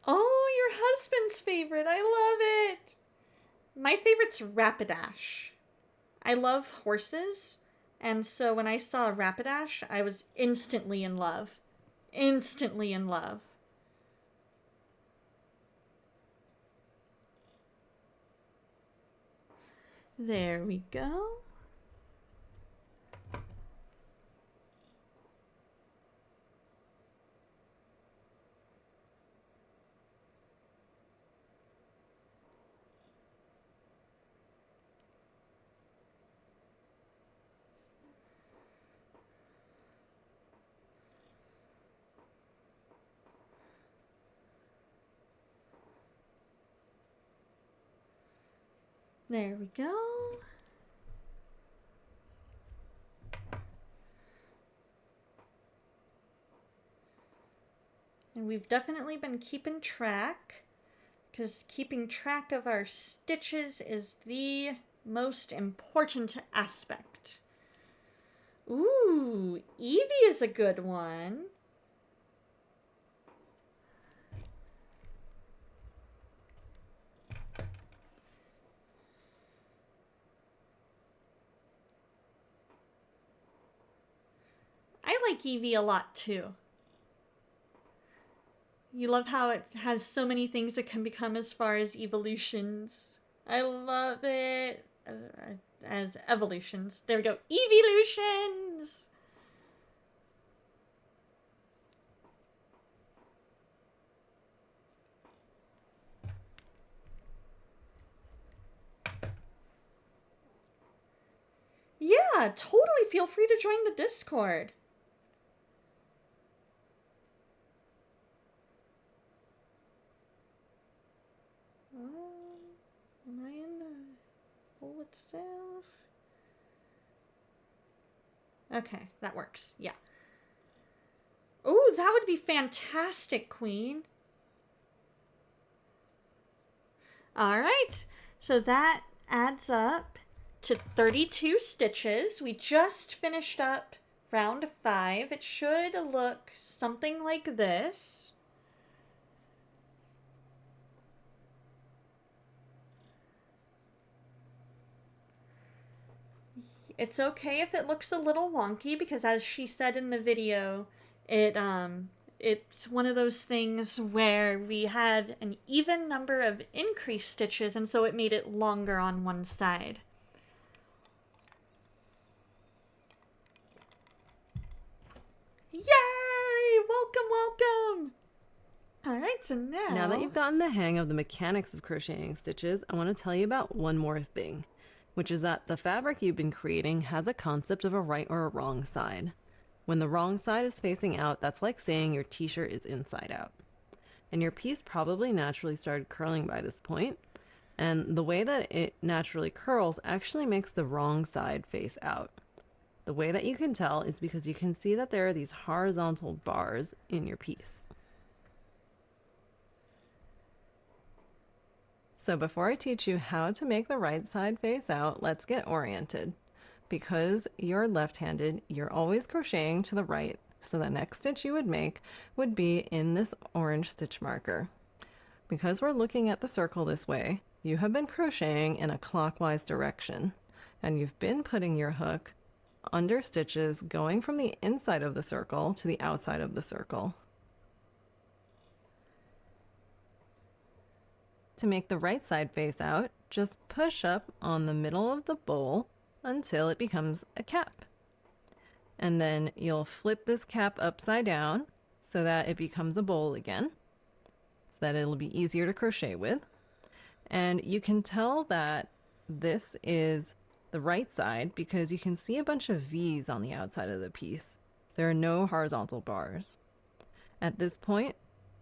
Oh, your husband's favorite. I love it. My favorite's Rapidash. I love horses, and so when I saw Rapidash, I was instantly in love. Instantly in love. There we go. There we go. And we've definitely been keeping track, because keeping track of our stitches is the most important aspect. Ooh, Eevee is a good one. I like Eevee a lot too. You love how it has so many things it can become as far as evolutions. I love it. As evolutions. There we go. Evolutions! Yeah, totally feel free to join the Discord. Am I in the hole itself? Okay, that works. Yeah. Ooh, that would be fantastic, Queen. All right, so that adds up to 32 stitches. We just finished up round 5. It should look something like this. It's okay if it looks a little wonky, because as she said in the video, it's one of those things where we had an even number of increased stitches, and so it made it longer on one side. Yay! Welcome, welcome! Alright, so Now that you've gotten the hang of the mechanics of crocheting stitches, I want to tell you about one more thing, which is that the fabric you've been creating has a concept of a right or a wrong side. When the wrong side is facing out, that's like saying your t-shirt is inside out. And your piece probably naturally started curling by this point, and the way that it naturally curls actually makes the wrong side face out. The way that you can tell is because you can see that there are these horizontal bars in your piece. So before I teach you how to make the right side face out, let's get oriented. Because you're left-handed, you're always crocheting to the right, so the next stitch you would make would be in this orange stitch marker. Because we're looking at the circle this way, you have been crocheting in a clockwise direction, and you've been putting your hook under stitches going from the inside of the circle to the outside of the circle. To make the right side face out, just push up on the middle of the bowl until it becomes a cap. And then you'll flip this cap upside down so that it becomes a bowl again, so that it'll be easier to crochet with. And you can tell that this is the right side because you can see a bunch of V's on the outside of the piece. There are no horizontal bars. At this point,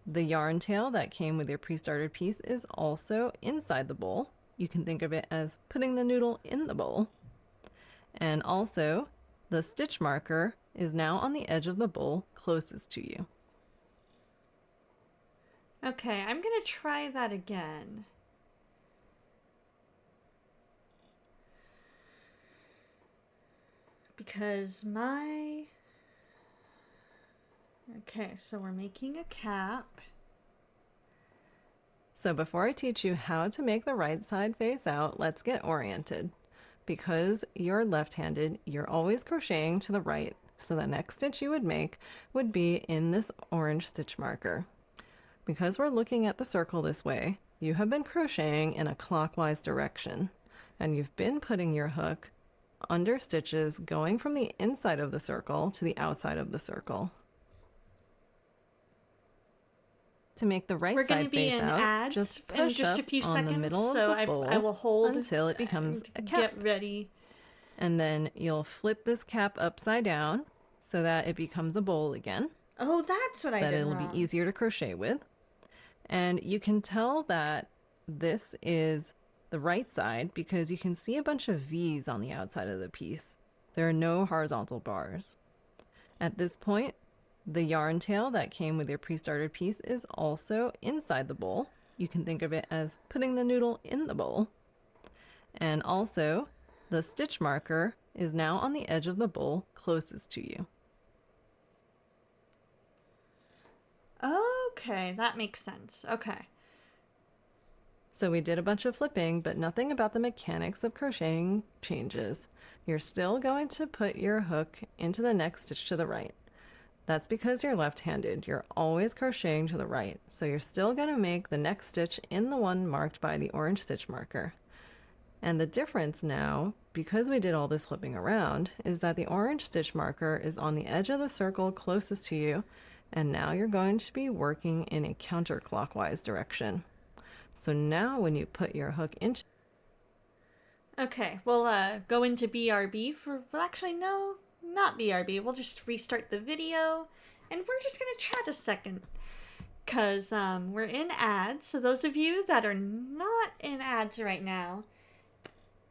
the yarn tail that came with your pre-started piece is also inside the bowl. You can think of it as putting the noodle in the bowl. And also, the stitch marker is now on the edge of the bowl closest to you. Okay, I'm going to try that again. Because Okay, so we're making a cap. So before I teach you how to make the right side face out, let's get oriented. Because you're left-handed, you're always crocheting to the right, so the next stitch you would make would be in this orange stitch marker. Because we're looking at the circle this way, you have been crocheting in a clockwise direction, and you've been putting your hook under stitches going from the inside of the circle to the outside of the circle. To make the right side face out, just push in just up a few on seconds, the middle so of the bowl I will hold until it becomes a cap. Get ready. And then you'll flip this cap upside down so that it becomes a bowl again. Oh, that's what I did wrong. So that it'll be easier to crochet with. And you can tell that this is the right side because you can see a bunch of V's on the outside of the piece. There are no horizontal bars. At this point, the yarn tail that came with your pre-started piece is also inside the bowl. You can think of it as putting the noodle in the bowl. And also, the stitch marker is now on the edge of the bowl closest to you. Okay, that makes sense. Okay. So we did a bunch of flipping, but nothing about the mechanics of crocheting changes. You're still going to put your hook into the next stitch to the right. That's because you're left-handed. You're always crocheting to the right, so you're still going to make the next stitch in the one marked by the orange stitch marker. And the difference now, because we did all this flipping around, is that the orange stitch marker is on the edge of the circle closest to you, and now you're going to be working in a counterclockwise direction. So now when you put your hook into... Okay, we'll go into BRB for... Well, actually, no, not BRB. We'll just restart the video, and we're just going to chat a second. Because we're in ads, so those of you that are not in ads right now,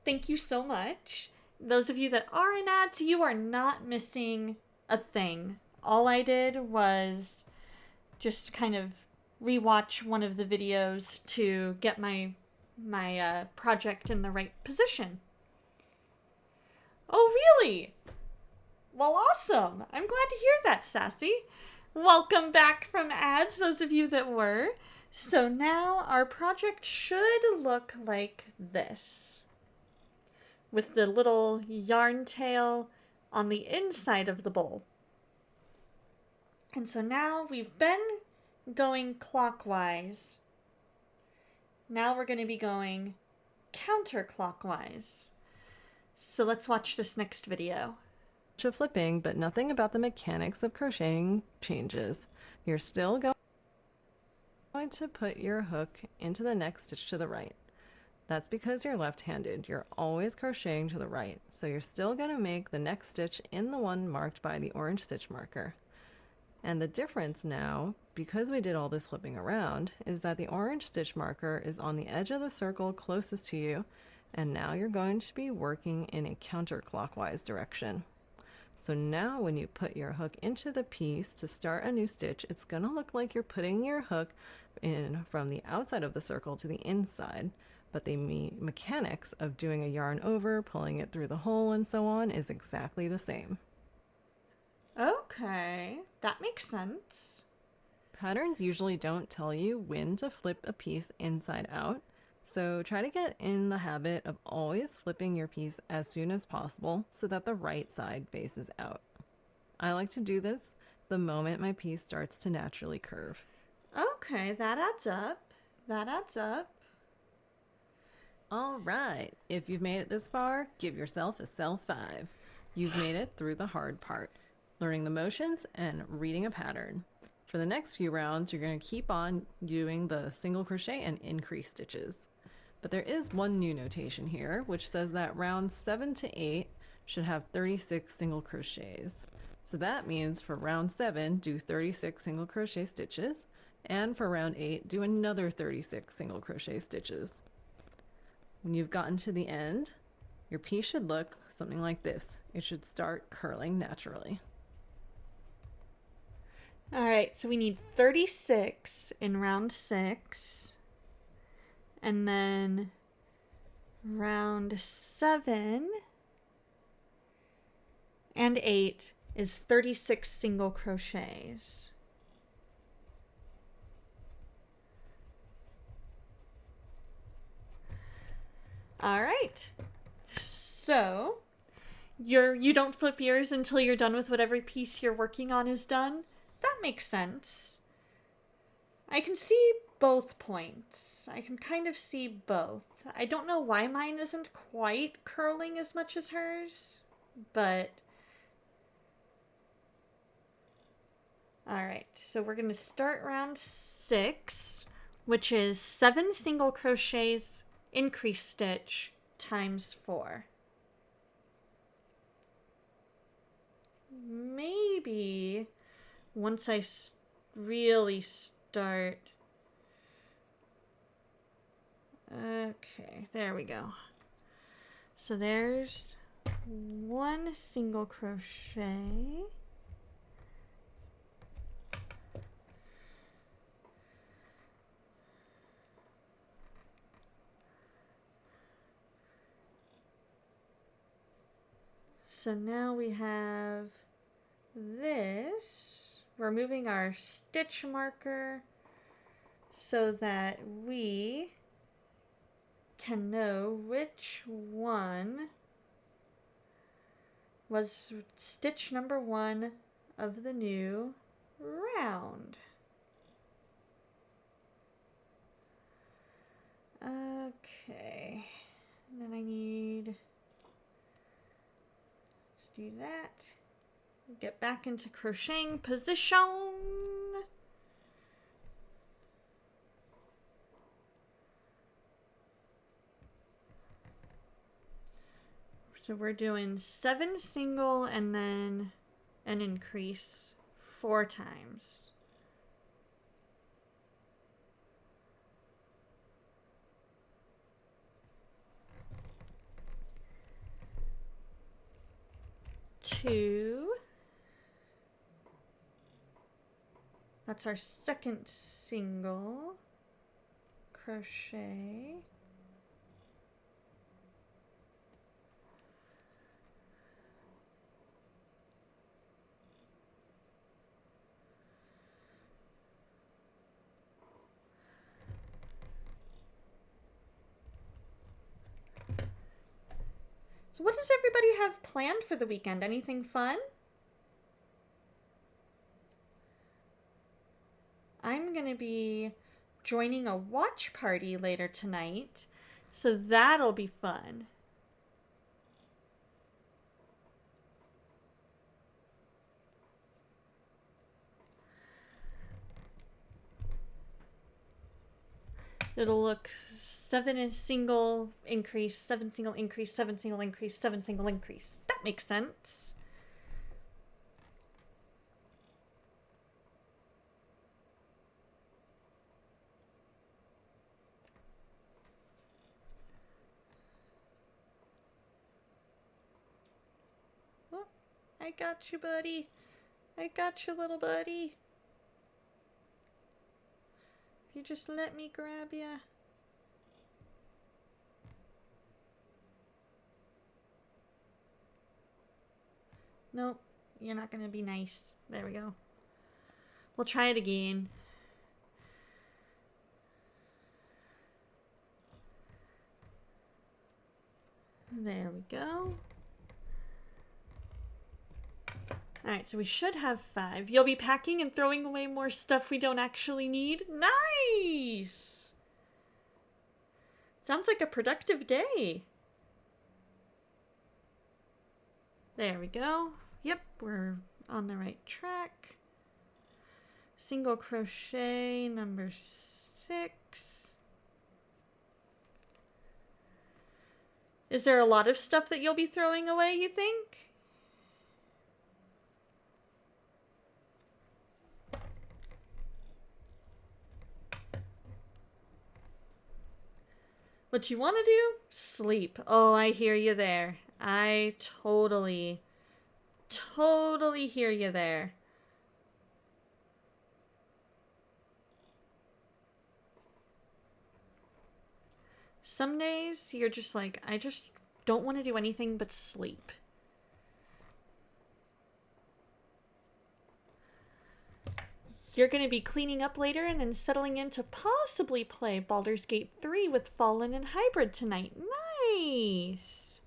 thank you so much. Those of you that are in ads, you are not missing a thing. All I did was just kind of rewatch one of the videos to get my project in the right position. Oh, really? Well, awesome. I'm glad to hear that, Sassy. Welcome back from ads, those of you that were. So now our project should look like this, with the little yarn tail on the inside of the bowl. And so now we've been going clockwise. Now we're going to be going counterclockwise. So let's watch this next video. of flipping, but nothing about the mechanics of crocheting changes. You're still going to put your hook into the next stitch to the right. That's because you're left-handed. You're always crocheting to the right, so you're still going to make the next stitch in the one marked by the orange stitch marker. And the difference now, because we did all this flipping around, is that the orange stitch marker is on the edge of the circle closest to you, and now you're going to be working in a counterclockwise direction. So now when you put your hook into the piece to start a new stitch, it's going to look like you're putting your hook in from the outside of the circle to the inside. But the mechanics of doing a yarn over, pulling it through the hole, and so on is exactly the same. Okay, that makes sense. Patterns usually don't tell you when to flip a piece inside out, so try to get in the habit of always flipping your piece as soon as possible so that the right side faces out. I like to do this the moment my piece starts to naturally curve. Okay, that adds up. That adds up. All right, if you've made it this far, give yourself a cell 5. You've made it through the hard part, learning the motions and reading a pattern. For the next few rounds, you're going to keep on doing the single crochet and increase stitches. But there is one new notation here, which says that rounds 7 to 8 should have 36 single crochets. So that means for round 7, do 36 single crochet stitches, and for round 8, do another 36 single crochet stitches. When you've gotten to the end, your piece should look something like this. It should start curling naturally. All right, so we need 36 in round 6. And then round 7 and 8 is 36 single crochets. All right. So, you don't flip yours until you're done with whatever piece you're working on is done. That makes sense. I can see both points. I can kind of see both. I don't know why mine isn't quite curling as much as hers, but all right. So we're going to start round 6, which is 7 single crochets, increase stitch times 4. Maybe once I really start. Okay, there we go. So there's 1 single crochet. So now we have this. We're moving our stitch marker so that we can know which one was stitch number 1 of the new round. Okay, and then I need to do that. Get back into crocheting position. So we're doing 7 single and then an increase 4 times. Two. That's our second single crochet. So what does everybody have planned for the weekend? Anything fun? I'm going to be joining a watch party later tonight, so that'll be fun. It'll look 7 single increase, 7 single increase, 7 single increase, 7 single increase. That makes sense. I got you, buddy. I got you, little buddy. If you just let me grab ya. Nope, you're not gonna be nice. There we go. We'll try it again. There we go. Alright, so we should have 5. You'll be packing and throwing away more stuff we don't actually need? Nice! Sounds like a productive day. There we go. Yep, we're on the right track. Single crochet number 6. Is there a lot of stuff that you'll be throwing away, you think? What you want to do? Sleep. Oh, I hear you there. I totally hear you there. Some days you're just like, I just don't want to do anything but sleep. You're going to be cleaning up later and then settling in to possibly play Baldur's Gate 3 with Fallen and Hybrid tonight. Nice!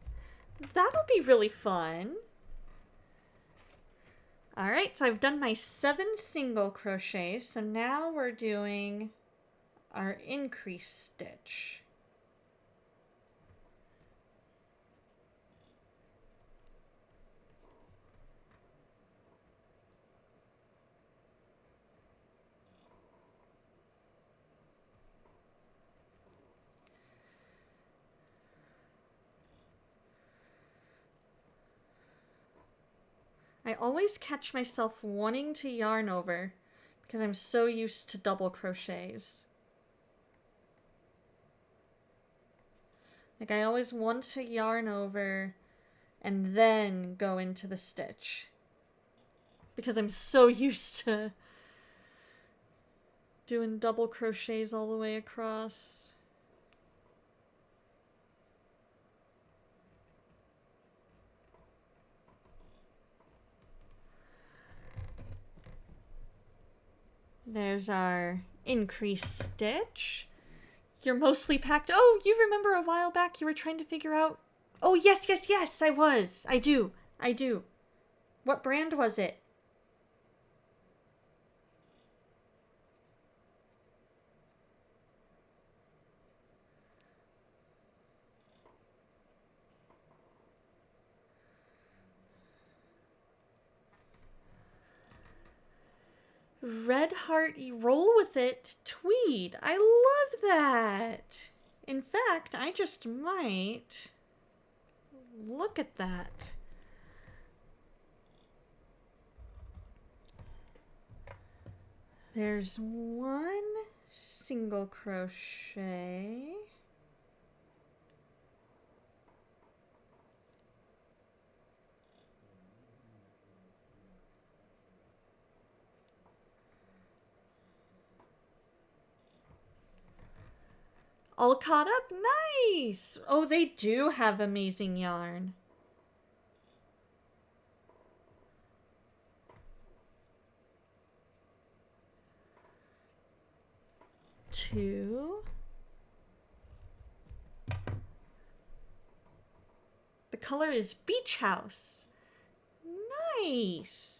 That'll be really fun. Alright, so I've done my 7 single crochets, so now we're doing our increase stitch. I always catch myself wanting to yarn over because I'm so used to double crochets. Like I always want to yarn over and then go into the stitch because I'm so used to doing double crochets all the way across. There's our increase stitch. You're mostly packed. Oh, you remember a while back you were trying to figure out... Oh, yes, yes, yes, I was. I do. What brand was it? Red Heart, roll with it, tweed. I love that. In fact, I just might look at that. There's one single crochet. All caught up? Nice! Oh, they do have amazing yarn. Two. The color is Beach House. Nice.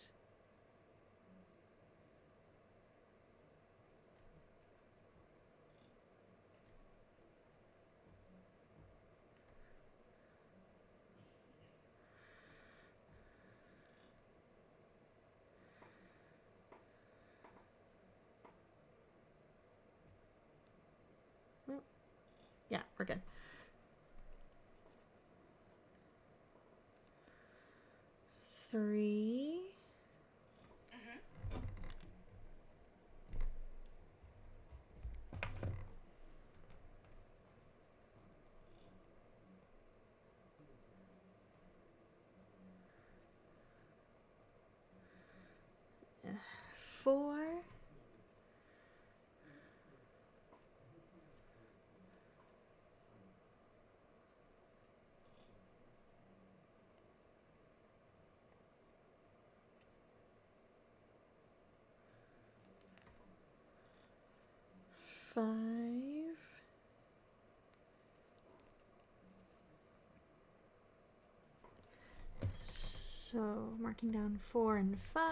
Yeah, we're good. Three. 4. Five. So marking down 4 and 5.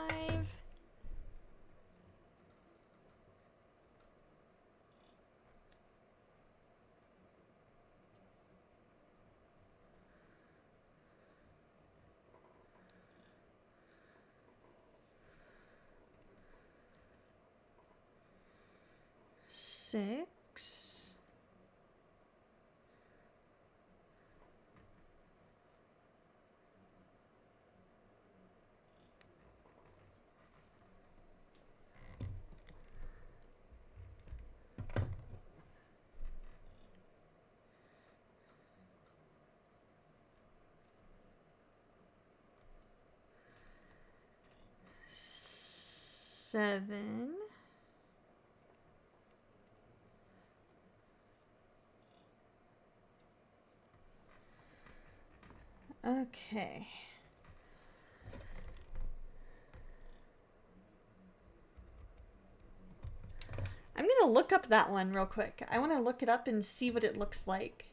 Six. Seven. Okay. I'm going to look up that one real quick. I want to look it up and see what it looks like.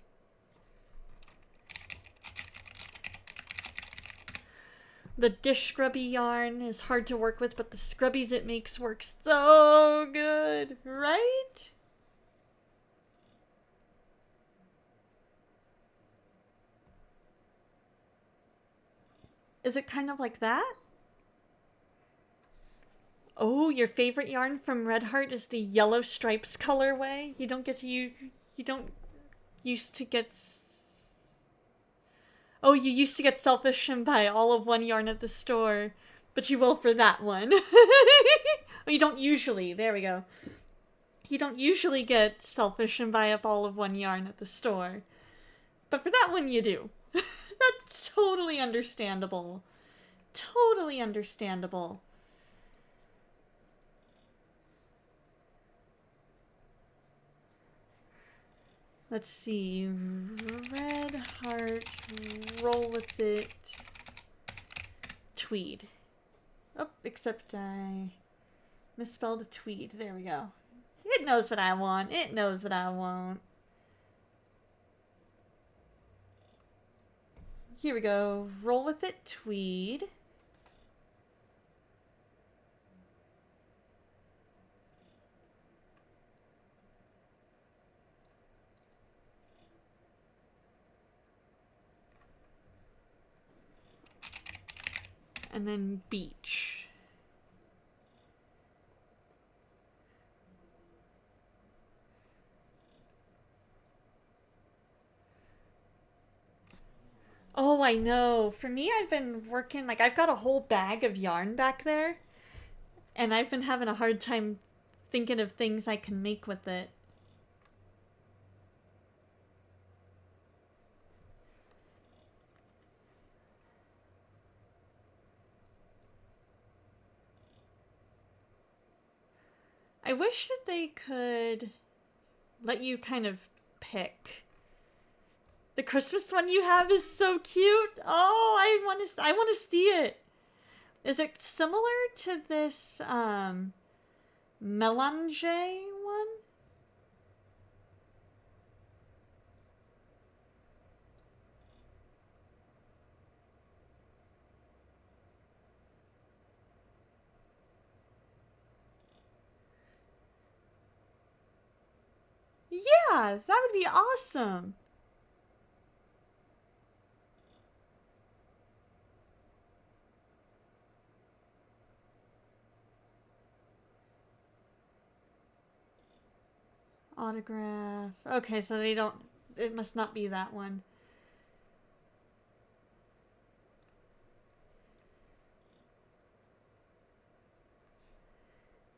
The dish scrubby yarn is hard to work with, but the scrubbies it makes work so good, right? Is it kind of like that? Oh, your favorite yarn from Red Heart is the yellow stripes colorway. You don't get to you don't used to get. Oh, you used to get selfish and buy all of one yarn at the store, but you will for that one. Oh, you don't usually. There we go. You don't usually get selfish and buy up all of one yarn at the store, but for that one you do. That's totally understandable. Totally understandable. Let's see. Red Heart, roll with it, tweed. Oh, except I misspelled a tweed. There we go. It knows what I want. It knows what I want. Here we go. Roll with it, tweed. And then beach. Oh, I know. For me, I've been working, like, I've got a whole bag of yarn back there, and I've been having a hard time thinking of things I can make with it. I wish that they could let you kind of pick. The Christmas one you have is so cute. Oh, I want to see it. Is it similar to this melange one? Yeah, that would be awesome. Autograph. Okay, so they don't. It must not be that one.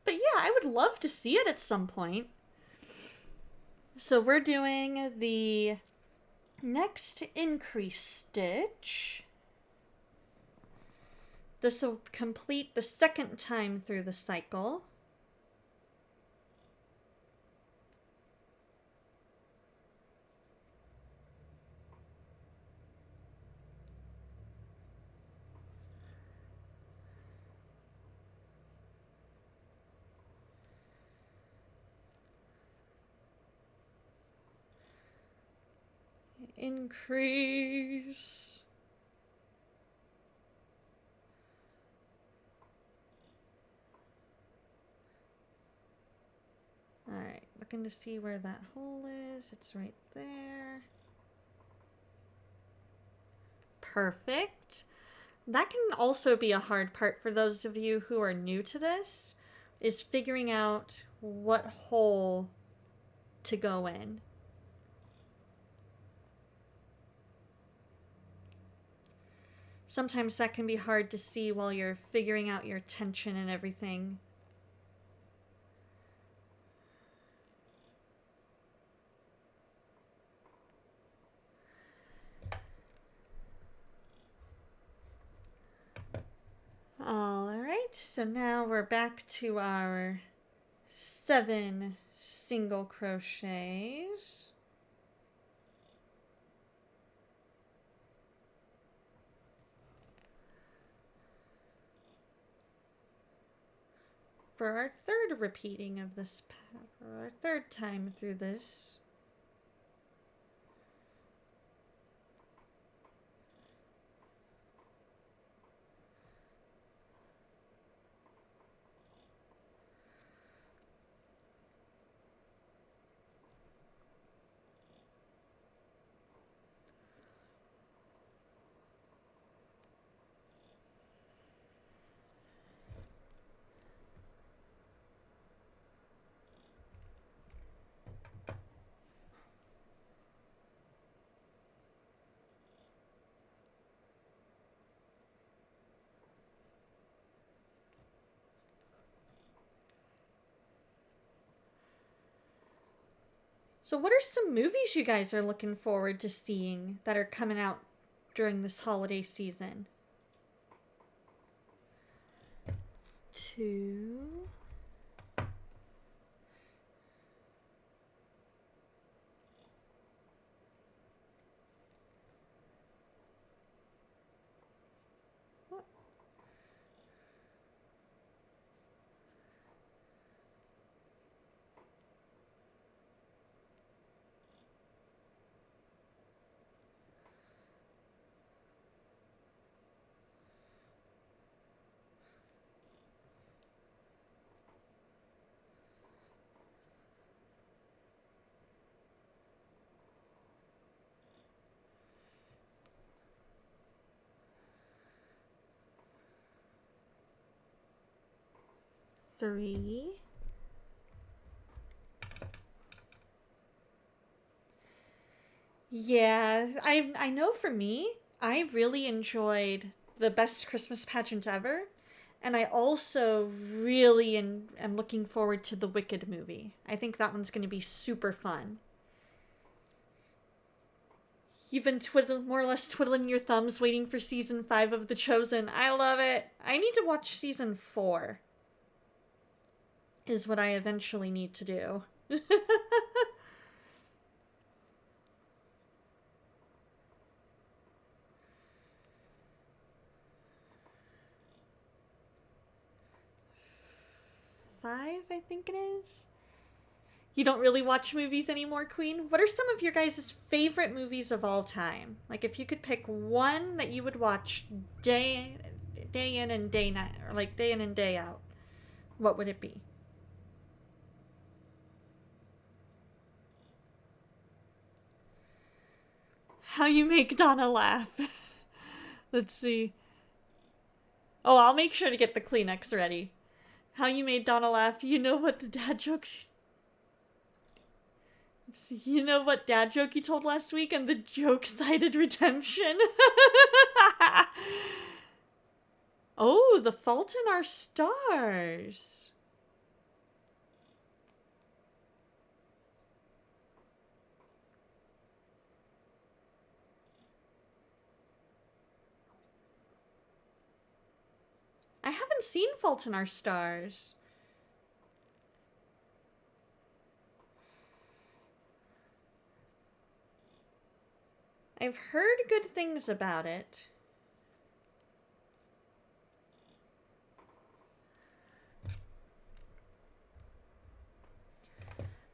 But yeah, I would love to see it at some point. So we're doing the next increase stitch. This will complete the second time through the cycle. Increase. Alright, looking to see where that hole is. It's right there. Perfect. That can also be a hard part for those of you who are new to this, is figuring out what hole to go in. Sometimes that can be hard to see while you're figuring out your tension and everything. Alright, so now we're back to our 7 single crochets. For our third repeating of this, for our third time through this. So what are some movies you guys are looking forward to seeing that are coming out during this holiday season? 2. What? 3. Yeah, I know for me, I really enjoyed the Best Christmas Pageant Ever, and I also really am looking forward to the Wicked movie. I think that one's going to be super fun. You've been more or less twiddling your thumbs waiting for season 5 of The Chosen. I love it. I need to watch season 4, is what I eventually need to do. 5, I think it is. You don't really watch movies anymore, Queen? What are some of your guys' favorite movies of all time? Like, if you could pick one that you would watch day in and day night, or like day in and day out, what would it be? How You Make Donna Laugh. Let's see. Oh, I'll make sure to get the Kleenex ready. How You Made Donna Laugh. You know what the dad joke... You know what dad joke you told last week, and the joke cited redemption? Oh, The Fault in Our Stars. I haven't seen Fault in Our Stars. I've heard good things about it.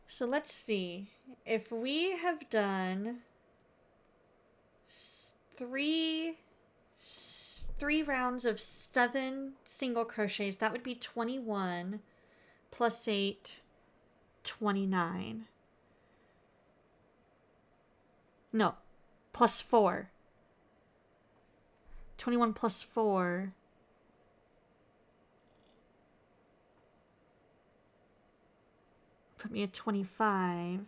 So let's see. If we have done three rounds of 7 single crochets, that would be 21 plus 8, 29. No, plus 4. 21 plus 4. Put me at 25.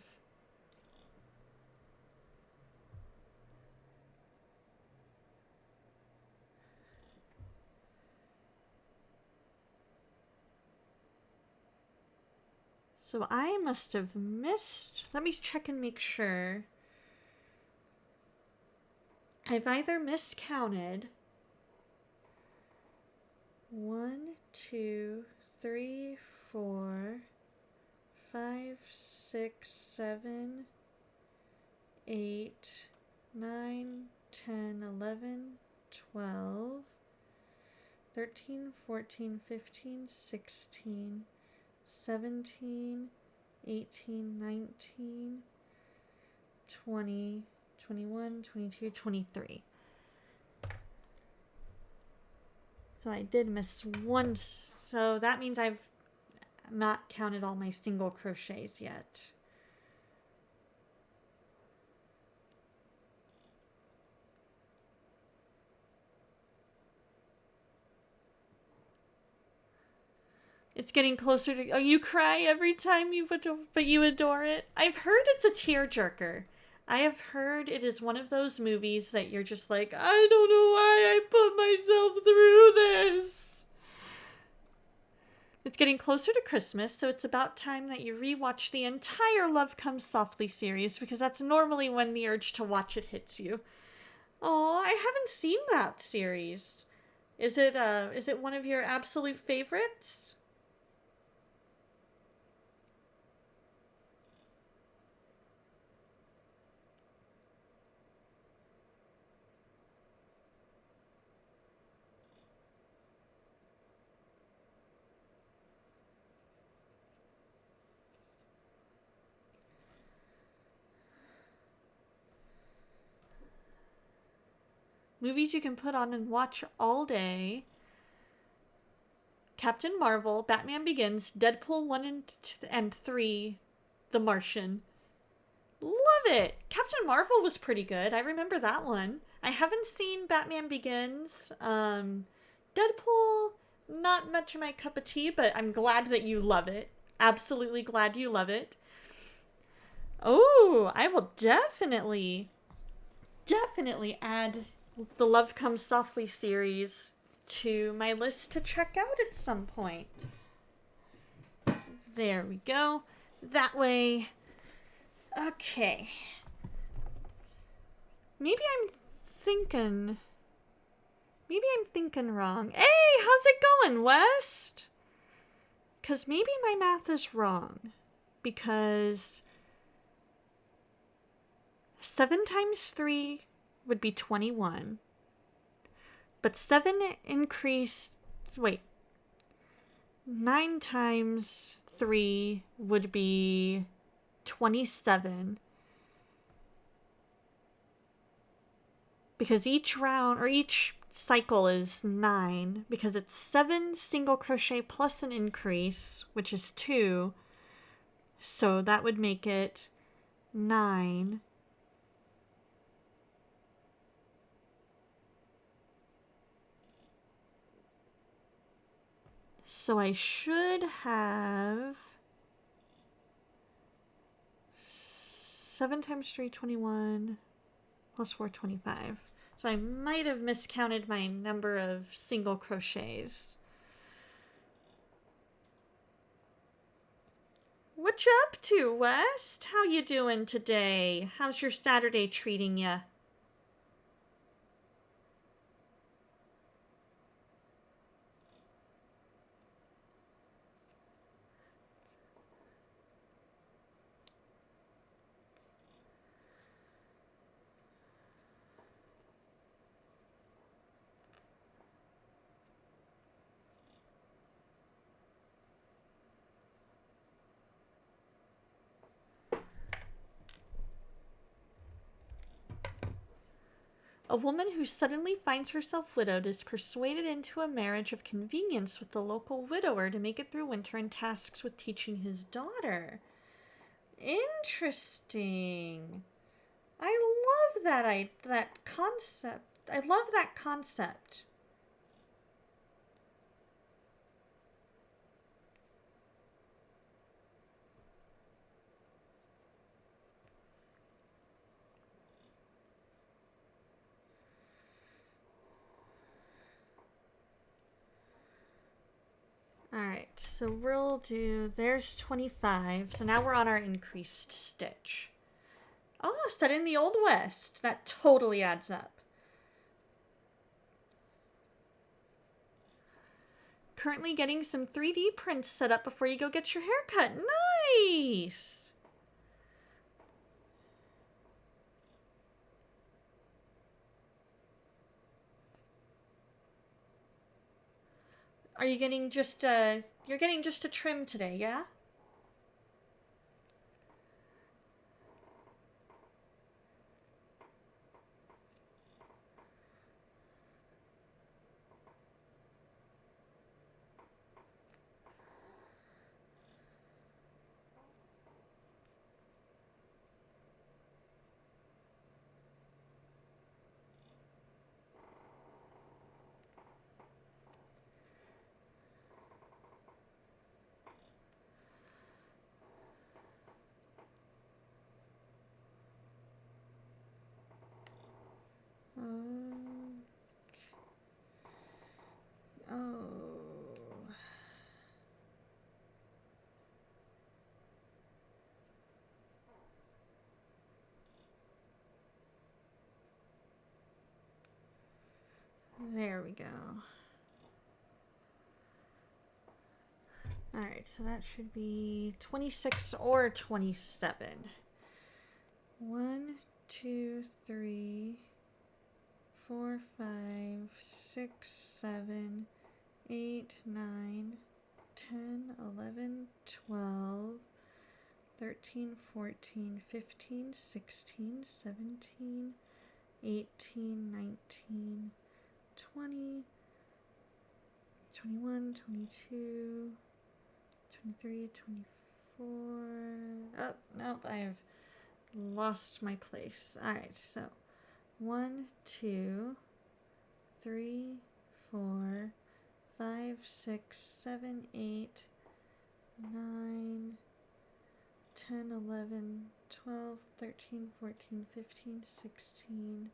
So I must have missed. Let me check and make sure. I've either miscounted 1, 2, 3, 4, 5, 6, 7, 8, 9, 10, 11, 12, 13, 14, 15, 16, 17, 18, 19, 20, 21, 22, 23. So I did miss one. So that means I've not counted all my single crochets yet. It's getting closer to. Oh, you cry every time but you adore it. I've heard it's a tearjerker. I have heard it is one of those movies that you're just like, I don't know why I put myself through this. It's getting closer to Christmas, so it's about time that you rewatch the entire Love Comes Softly series, because that's normally when the urge to watch it hits you. Oh, I haven't seen that series. Is it one of your absolute favorites? Movies you can put on and watch all day. Captain Marvel, Batman Begins, Deadpool 1 and 3, The Martian. Love it! Captain Marvel was pretty good. I remember that one. I haven't seen Batman Begins. Deadpool, not much of my cup of tea, but I'm glad that you love it. Absolutely glad you love it. Oh, I will definitely add the Love Comes Softly series to my list to check out at some point. There we go. That way. Okay. Maybe I'm thinking wrong. Hey, how's it going, West? Because maybe my math is wrong. Because 7 times 3 would be 21. But 9 times 3 would be 27. Because each round, or each cycle is 9. Because it's 7 single crochet plus an increase, which is 2. So that would make it 9. So I should have 7 times 3, 21, plus 4, 25. So I might have miscounted my number of single crochets. What you up to, West? How you doing today? How's your Saturday treating ya? A woman who suddenly finds herself widowed is persuaded into a marriage of convenience with the local widower to make it through winter and tasks with teaching his daughter. Interesting. I love that concept. I love that concept. Alright, so we'll do, there's 25. So now we're on our increased stitch. Oh, set in the Old West. That totally adds up. Currently getting some 3D prints set up before you go get your hair cut. Nice! Are you getting just you're getting just a trim today, yeah? Oh. There we go. Alright, so that should be 26 or 27. 1, 2, 3, 4, 5, 6, 7, 8, 9, 10, 11, 12, 13, 14, 15, 16, 17, 18, 19, 20, 21, 22, 23, 24. Oh, nope, I have lost my place. Alright, so 1, 2, 3, 4, 5, 6, 7, 8, 9, 10, 11, 12, 13, 14, 15, 16,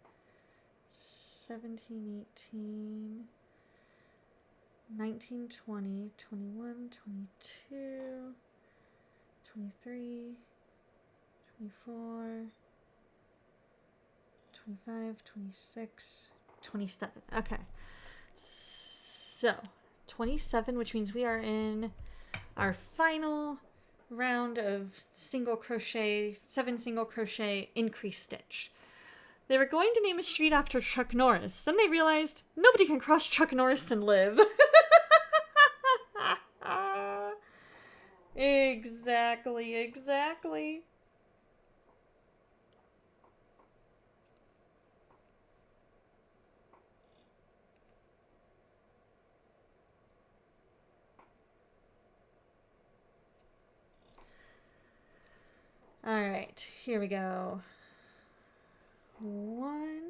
17, 18, 19, 20, 21, 22, 23, 24, 25, 26, 27. Okay. So, 27, which means we are in our final round of single crochet, 7 single crochet increase stitch. They were going to name a street after Chuck Norris. Then they realized nobody can cross Chuck Norris and live. Exactly. Alright, here we go. 1.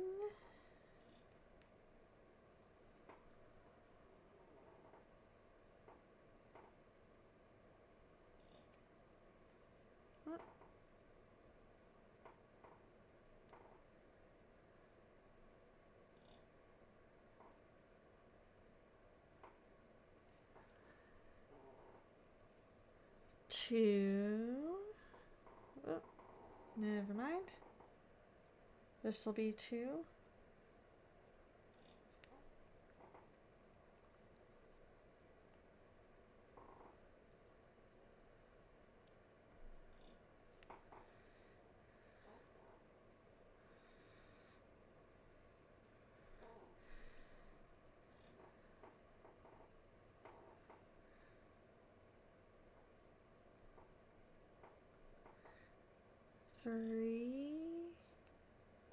Oh. 2. Oh, never mind. This will be 2. 3.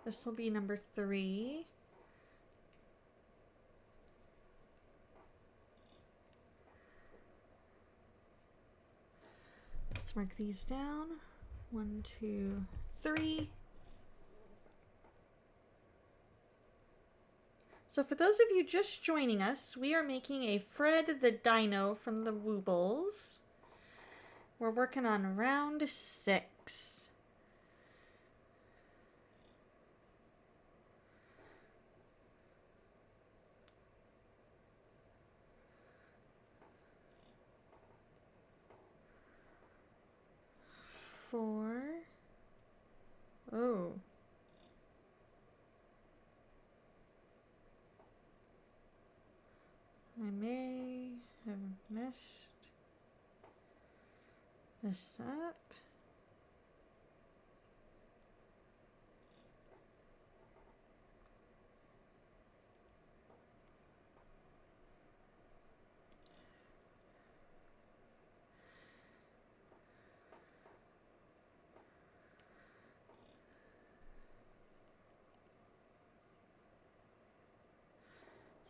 This will be number 3. Let's mark these down. 1, 2, 3. So for those of you just joining us, we are making a Fred the Dino from the Woobles. We're working on round 6. Four. Oh. I may have messed this up.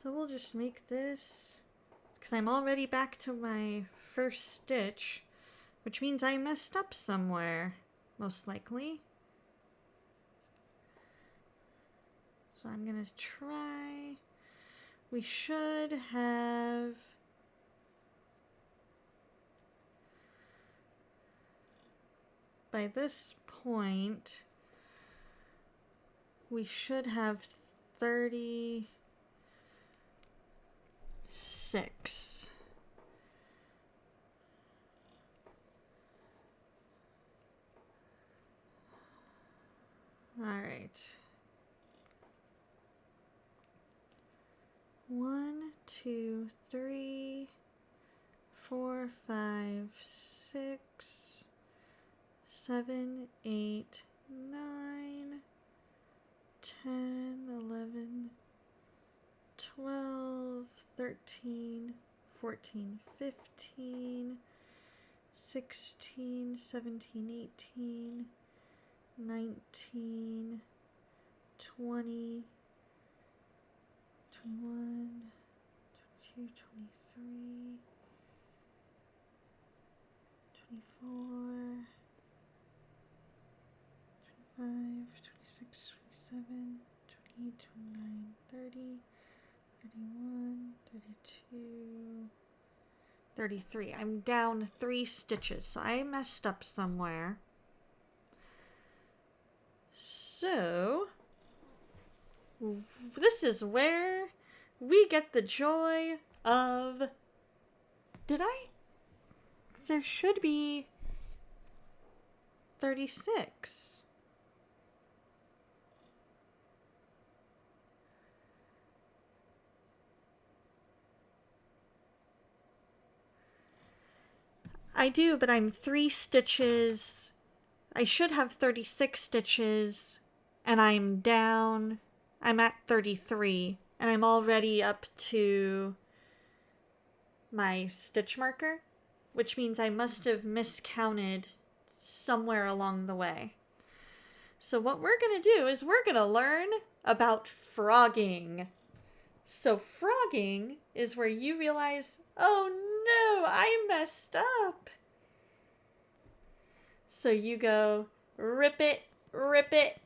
So we'll just make this, because I'm already back to my first stitch, which means I messed up somewhere, most likely. So I'm gonna try. We should have by this point, we should have 36. All right. 1, 2, 3, 4, 5, 6, 7, 8, 9, 10, 11, 12, 13, 14, 15, 16, 17, 18, 19, 20, 21, 22, 23, 24, 25, 26, 27, 28, 29, 30, 31, 32, 33. I'm down 3 stitches, so I messed up somewhere. So, this is where we get the joy of... There should be 36. I do, but I'm 3 stitches. I should have 36 stitches, and I'm down. I'm at 33, and I'm already up to my stitch marker, which means I must have miscounted somewhere along the way. So what we're going to do is we're going to learn about frogging. So frogging is where you realize, oh no, I messed up. So you go, rip it, rip it.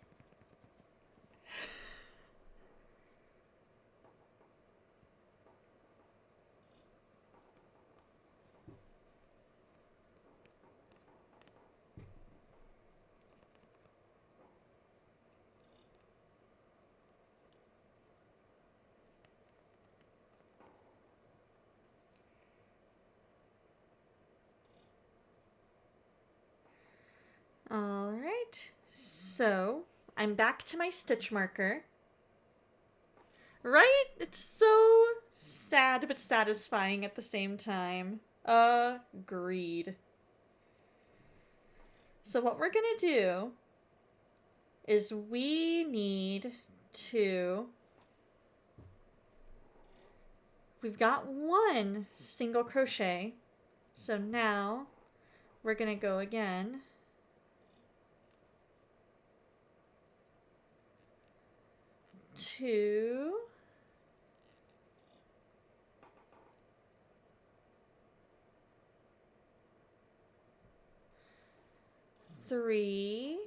All right, so I'm back to my stitch marker. Right? It's so sad but satisfying at the same time. Agreed. So what we're gonna do is we need to... We've got 1 single crochet. So now we're gonna go again. 2, 3, 3,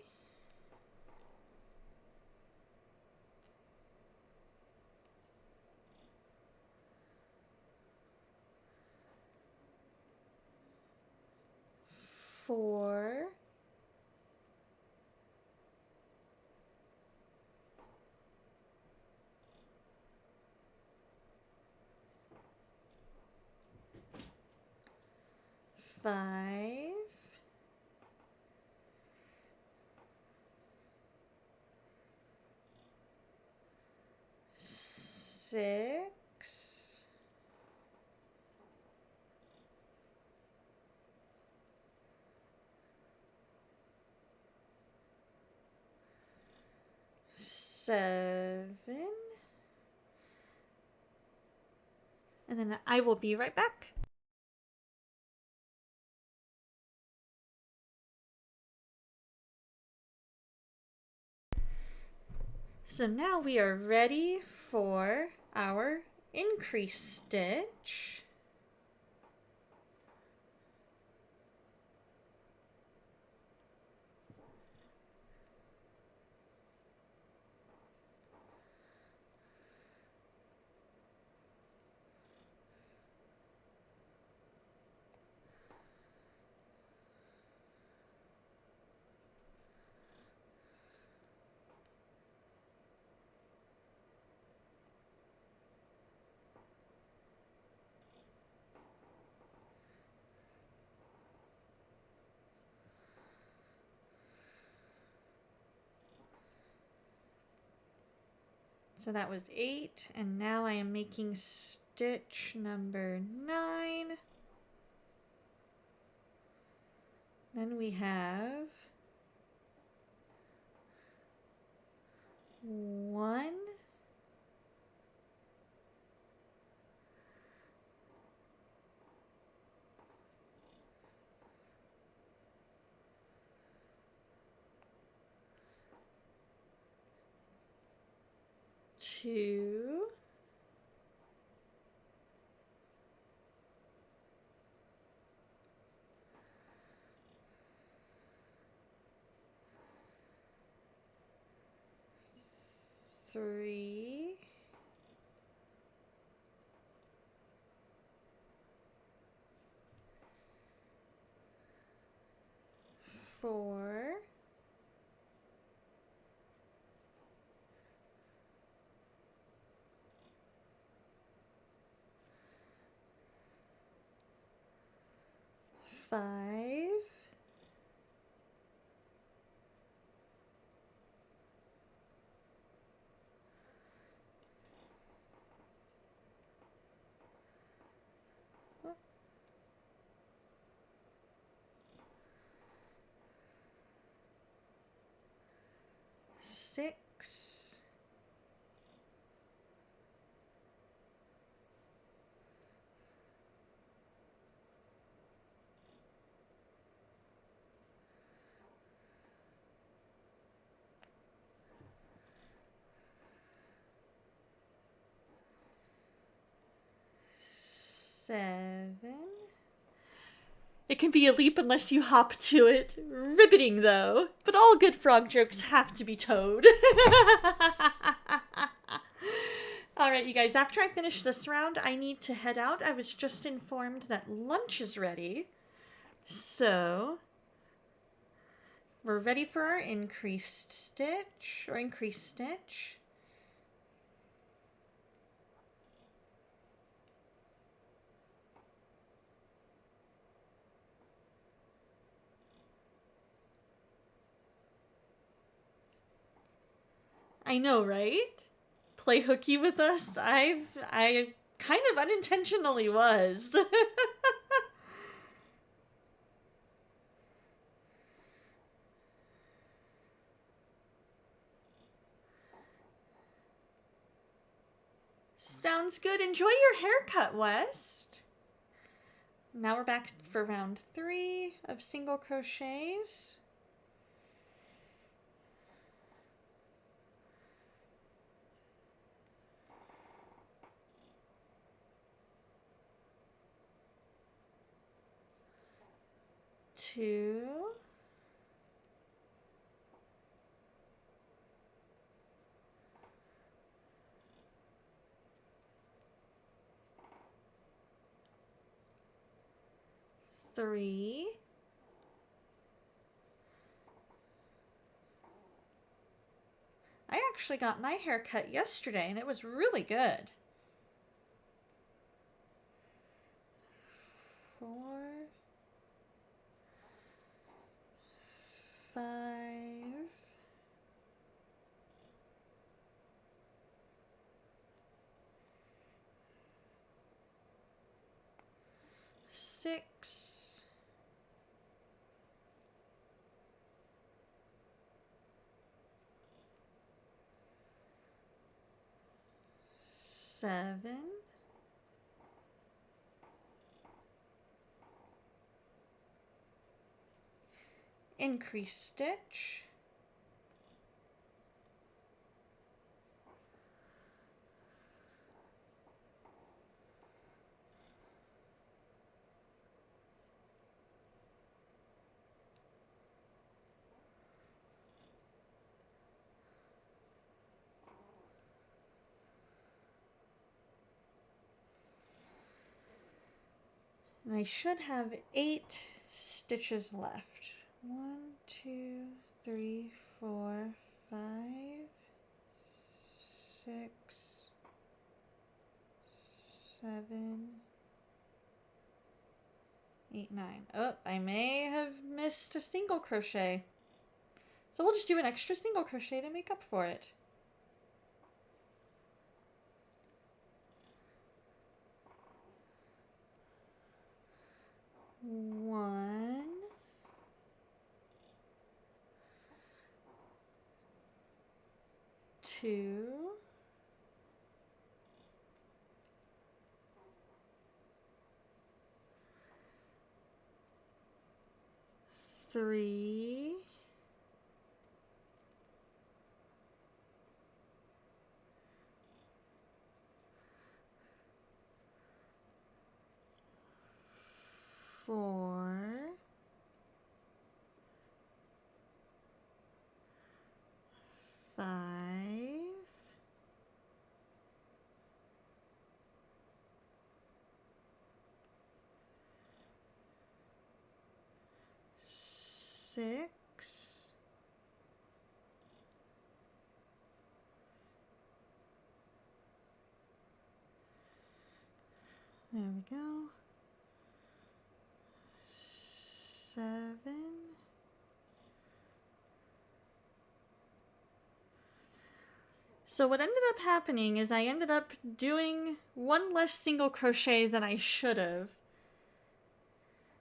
4, 5, 6, 7, and then I will be right back. So now we are ready for our increase stitch. So that was 8, and now I am making stitch number 9. Then we have 1, 2, 3, 4, 5, 6, 7. It can be a leap unless you hop to it. Riveting, though. But all good frog jokes have to be told. Alright, you guys, after I finish this round, I need to head out. I was just informed that lunch is ready. So, we're ready for our increased stitch, or increased stitch. I know, right? Play hooky with us? I kind of unintentionally was. Sounds good. Enjoy your haircut, West. Now we're back for round 3 of single crochets. Two, 3, I actually got my hair cut yesterday and it was really good. 4, 5, 6, 7, increase stitch, 'and I should have 8 stitches left. 1, 2, 3, 4, 5, 6, 7, 8, 9. Oh, I may have missed a single crochet. So we'll just do an extra single crochet to make up for it. One, 2, 3, 4, 5, 6, 7. So what ended up happening is I ended up doing one less single crochet than I should have.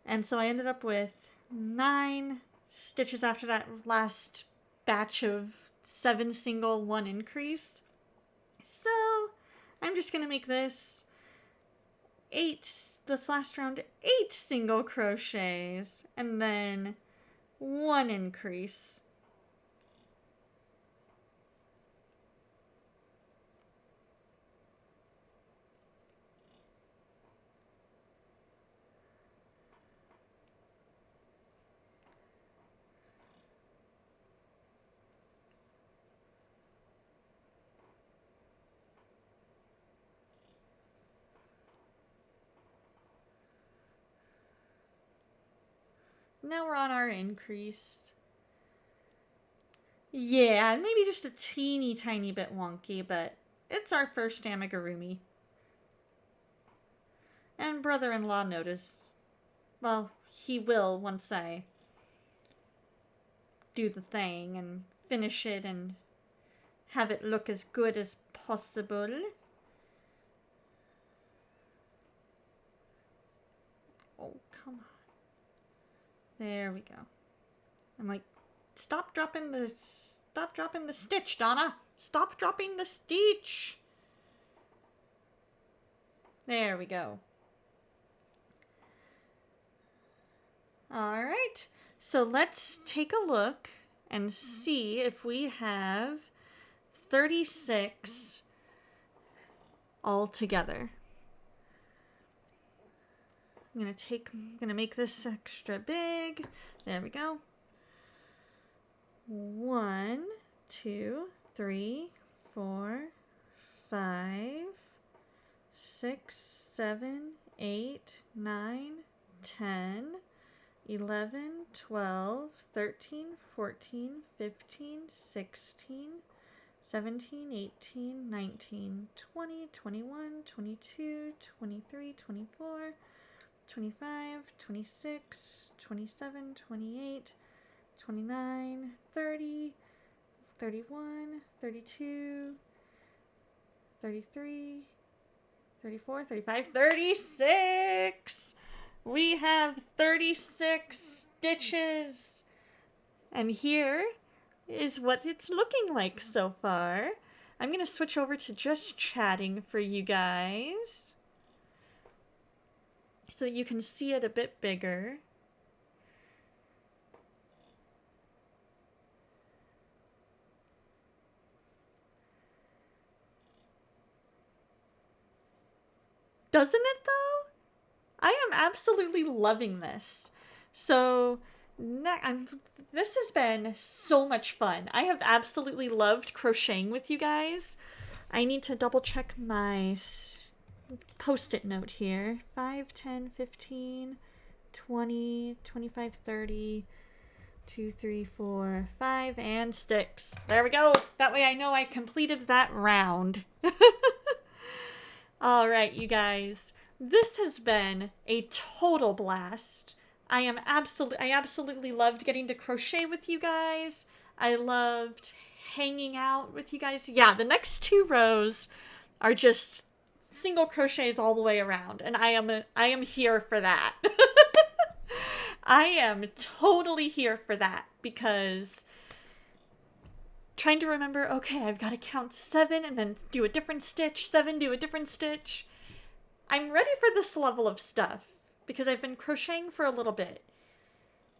And so I ended up with 9 stitches after that last batch of 7 single, 1 increase. So I'm just going to make this this last round 8 single crochets and then 1 increase. Now we're on our increase. Yeah, maybe just a teeny tiny bit wonky, but it's our first amigurumi. And brother-in-law noticed. Well, he will once I do the thing and finish it and have it look as good as possible. Oh, come on. There we go. I'm like, stop dropping the stitch, Donna. Stop dropping the stitch. There we go. All right. So let's take a look and see if we have 36 all together. I'm gonna make this extra big. There we go. 1, 2, 3, 4, 5, 6, 7, 8, 9, 10, 11, 12, 13, 14, 15, 16, 17, 18, 19, 20, 21, 22, 23, 24, 25, 26, 27, 28, 29, 30, 31, 32, 33, 34, 35, 36. We have 36 stitches. And here is what it's looking like so far. I'm going to switch over to just chatting for you guys so that you can see it a bit bigger. Doesn't it though? I am absolutely loving this. So, this has been so much fun. I have absolutely loved crocheting with you guys. I need to double check my post-it note here. 5, 10, 15, 20, 25, 30, 2, 3, 4, 5, and sticks. There we go. That way I know I completed that round. All right, you guys. This has been a total blast. I absolutely loved getting to crochet with you guys. I loved hanging out with you guys. Yeah, the next 2 rows are just single crochets all the way around, and I am here for that. I am totally here for that because trying to remember, okay, I've got to count 7 and then do a different stitch, 7, do a different stitch. I'm ready for this level of stuff because I've been crocheting for a little bit.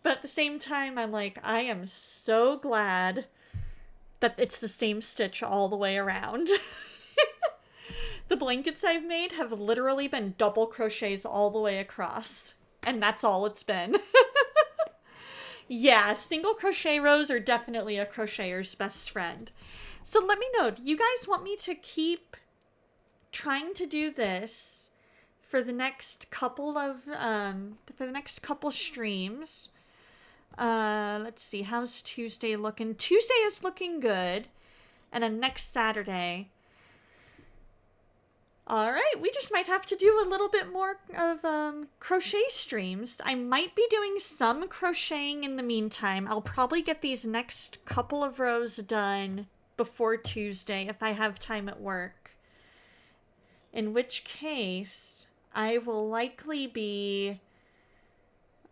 But at the same time, I'm like, I am so glad that it's the same stitch all the way around. The blankets I've made have literally been double crochets all the way across. And that's all it's been. Yeah, single crochet rows are definitely a crocheter's best friend. So let me know, do you guys want me to keep trying to do this for the next couple streams? Let's see, how's Tuesday looking? Tuesday is looking good. And then next Saturday. All right, we just might have to do a little bit more of crochet streams. I might be doing some crocheting in the meantime. I'll probably get these next couple of rows done before Tuesday if I have time at work. In which case, I will likely be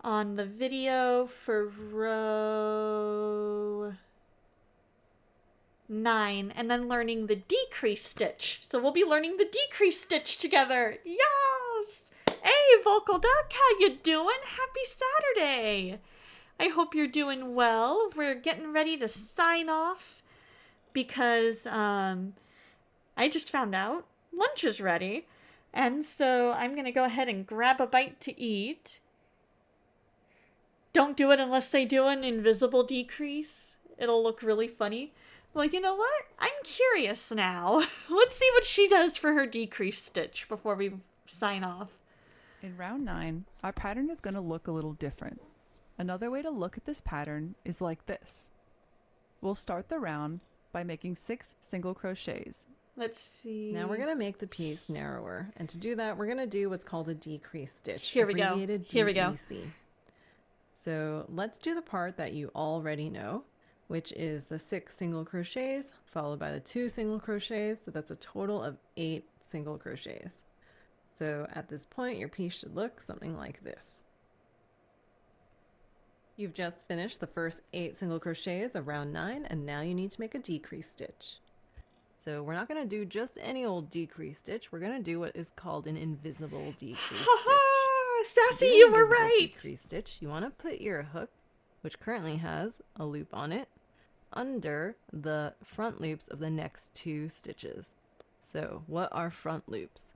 on the video for row 9 and then learning the decrease stitch. So we'll be learning the decrease stitch together. Yes! Hey, Vocal Duck, how you doing? Happy Saturday! I hope you're doing well. We're getting ready to sign off because I just found out lunch is ready. And so I'm going to go ahead and grab a bite to eat. Don't do it unless they do an invisible decrease. It'll look really funny. Well, you know what? I'm curious now. Let's see what she does for her decrease stitch before we sign off. In round 9, our pattern is going to look a little different. Another way to look at this pattern is like this. We'll start the round by making 6 single crochets. Let's see. Now we're going to make the piece narrower. And to do that, we're going to do what's called a decrease stitch. Here we go. Abbreviated Here we go. DEC. So let's do the part that you already know, which is the 6 single crochets followed by the 2 single crochets. So that's a total of 8 single crochets. So at this point, your piece should look something like this. You've just finished the first 8 single crochets of round 9, and now you need to make a decrease stitch. So we're not going to do just any old decrease stitch. We're going to do what is called an invisible decrease stitch. Sassy, you were right. Decrease stitch. You want to put your hook, which currently has a loop on it, under the front loops of the next 2 stitches. So what are front loops?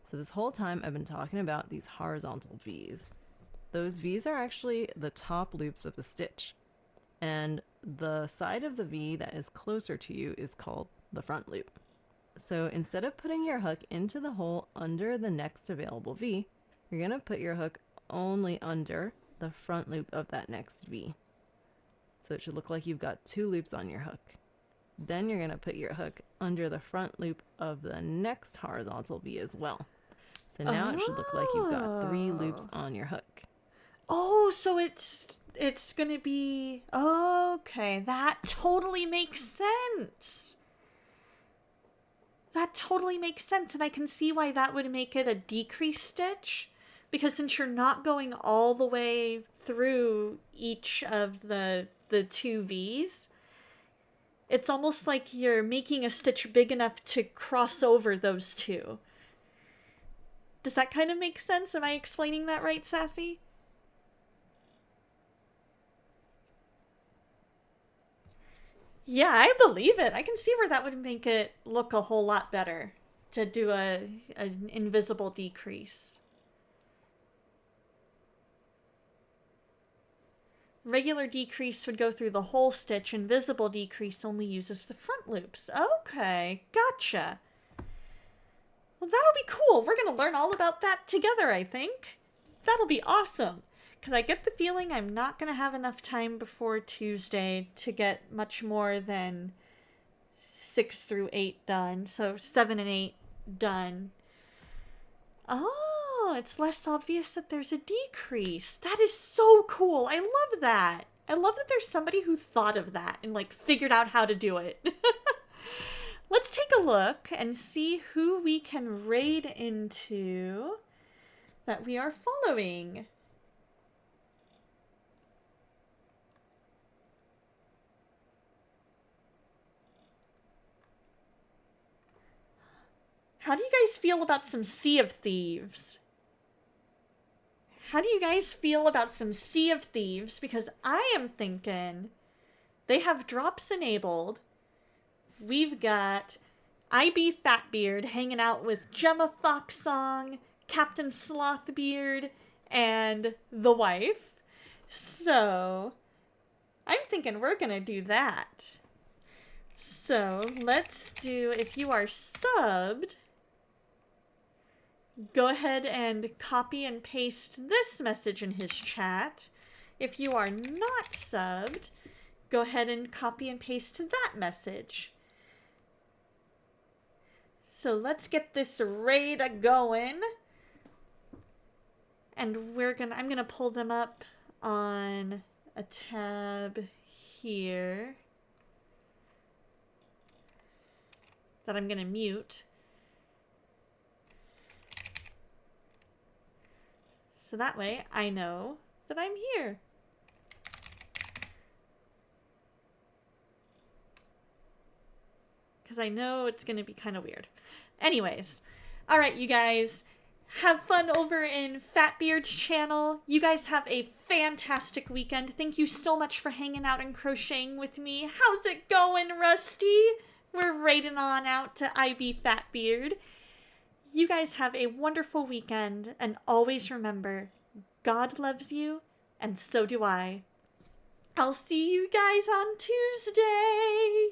So this whole time I've been talking about these horizontal V's. Those V's are actually the top loops of the stitch, and the side of the V that is closer to you is called the front loop. So instead of putting your hook into the hole under the next available V, you're going to put your hook only under the front loop of that next V. So it should look like you've got 2 loops on your hook. Then you're going to put your hook under the front loop of the next horizontal V as well. So now it should look like you've got 3 loops on your hook. Oh, so it's going to be... Okay, that totally makes sense. That totally makes sense, and I can see why that would make it a decrease stitch. Because since you're not going all the way through each of the 2 V's, it's almost like you're making a stitch big enough to cross over those 2. Does that kind of make sense? Am I explaining that right, Sassy? Yeah, I believe it. I can see where that would make it look a whole lot better to do an invisible decrease. Regular decrease would go through the whole stitch. Invisible decrease only uses the front loops. Okay, gotcha. Well, that'll be cool. We're going to learn all about that together, I think. That'll be awesome. Because I get the feeling I'm not going to have enough time before Tuesday to get much more than 6 through 8 done. So 7 and 8 done. Oh, it's less obvious that there's a decrease. That is so cool. I love that. I love that there's somebody who thought of that and like figured out how to do it. Let's take a look and see who we can raid into that we are following. How do you guys feel about some Sea of Thieves? How do you guys feel about some Sea of Thieves? Because I am thinking they have drops enabled. We've got IB Fatbeard hanging out with Gemma Foxsong, Captain Slothbeard, and the wife. So I'm thinking we're going to do that. So let's do, if you are subbed, go ahead and copy and paste this message in his chat. If you are not subbed, go ahead and copy and paste that message. So let's get this raid going. And I'm gonna pull them up on a tab here that I'm gonna mute. So that way I know that I'm here. Because I know it's going to be kind of weird. Anyways, all right, you guys, have fun over in Fatbeard's channel. You guys have a fantastic weekend. Thank you so much for hanging out and crocheting with me. How's it going, Rusty? We're raiding on out to IB Fatbeard. You guys have a wonderful weekend, and always remember, God loves you, and so do I. I'll see you guys on Tuesday.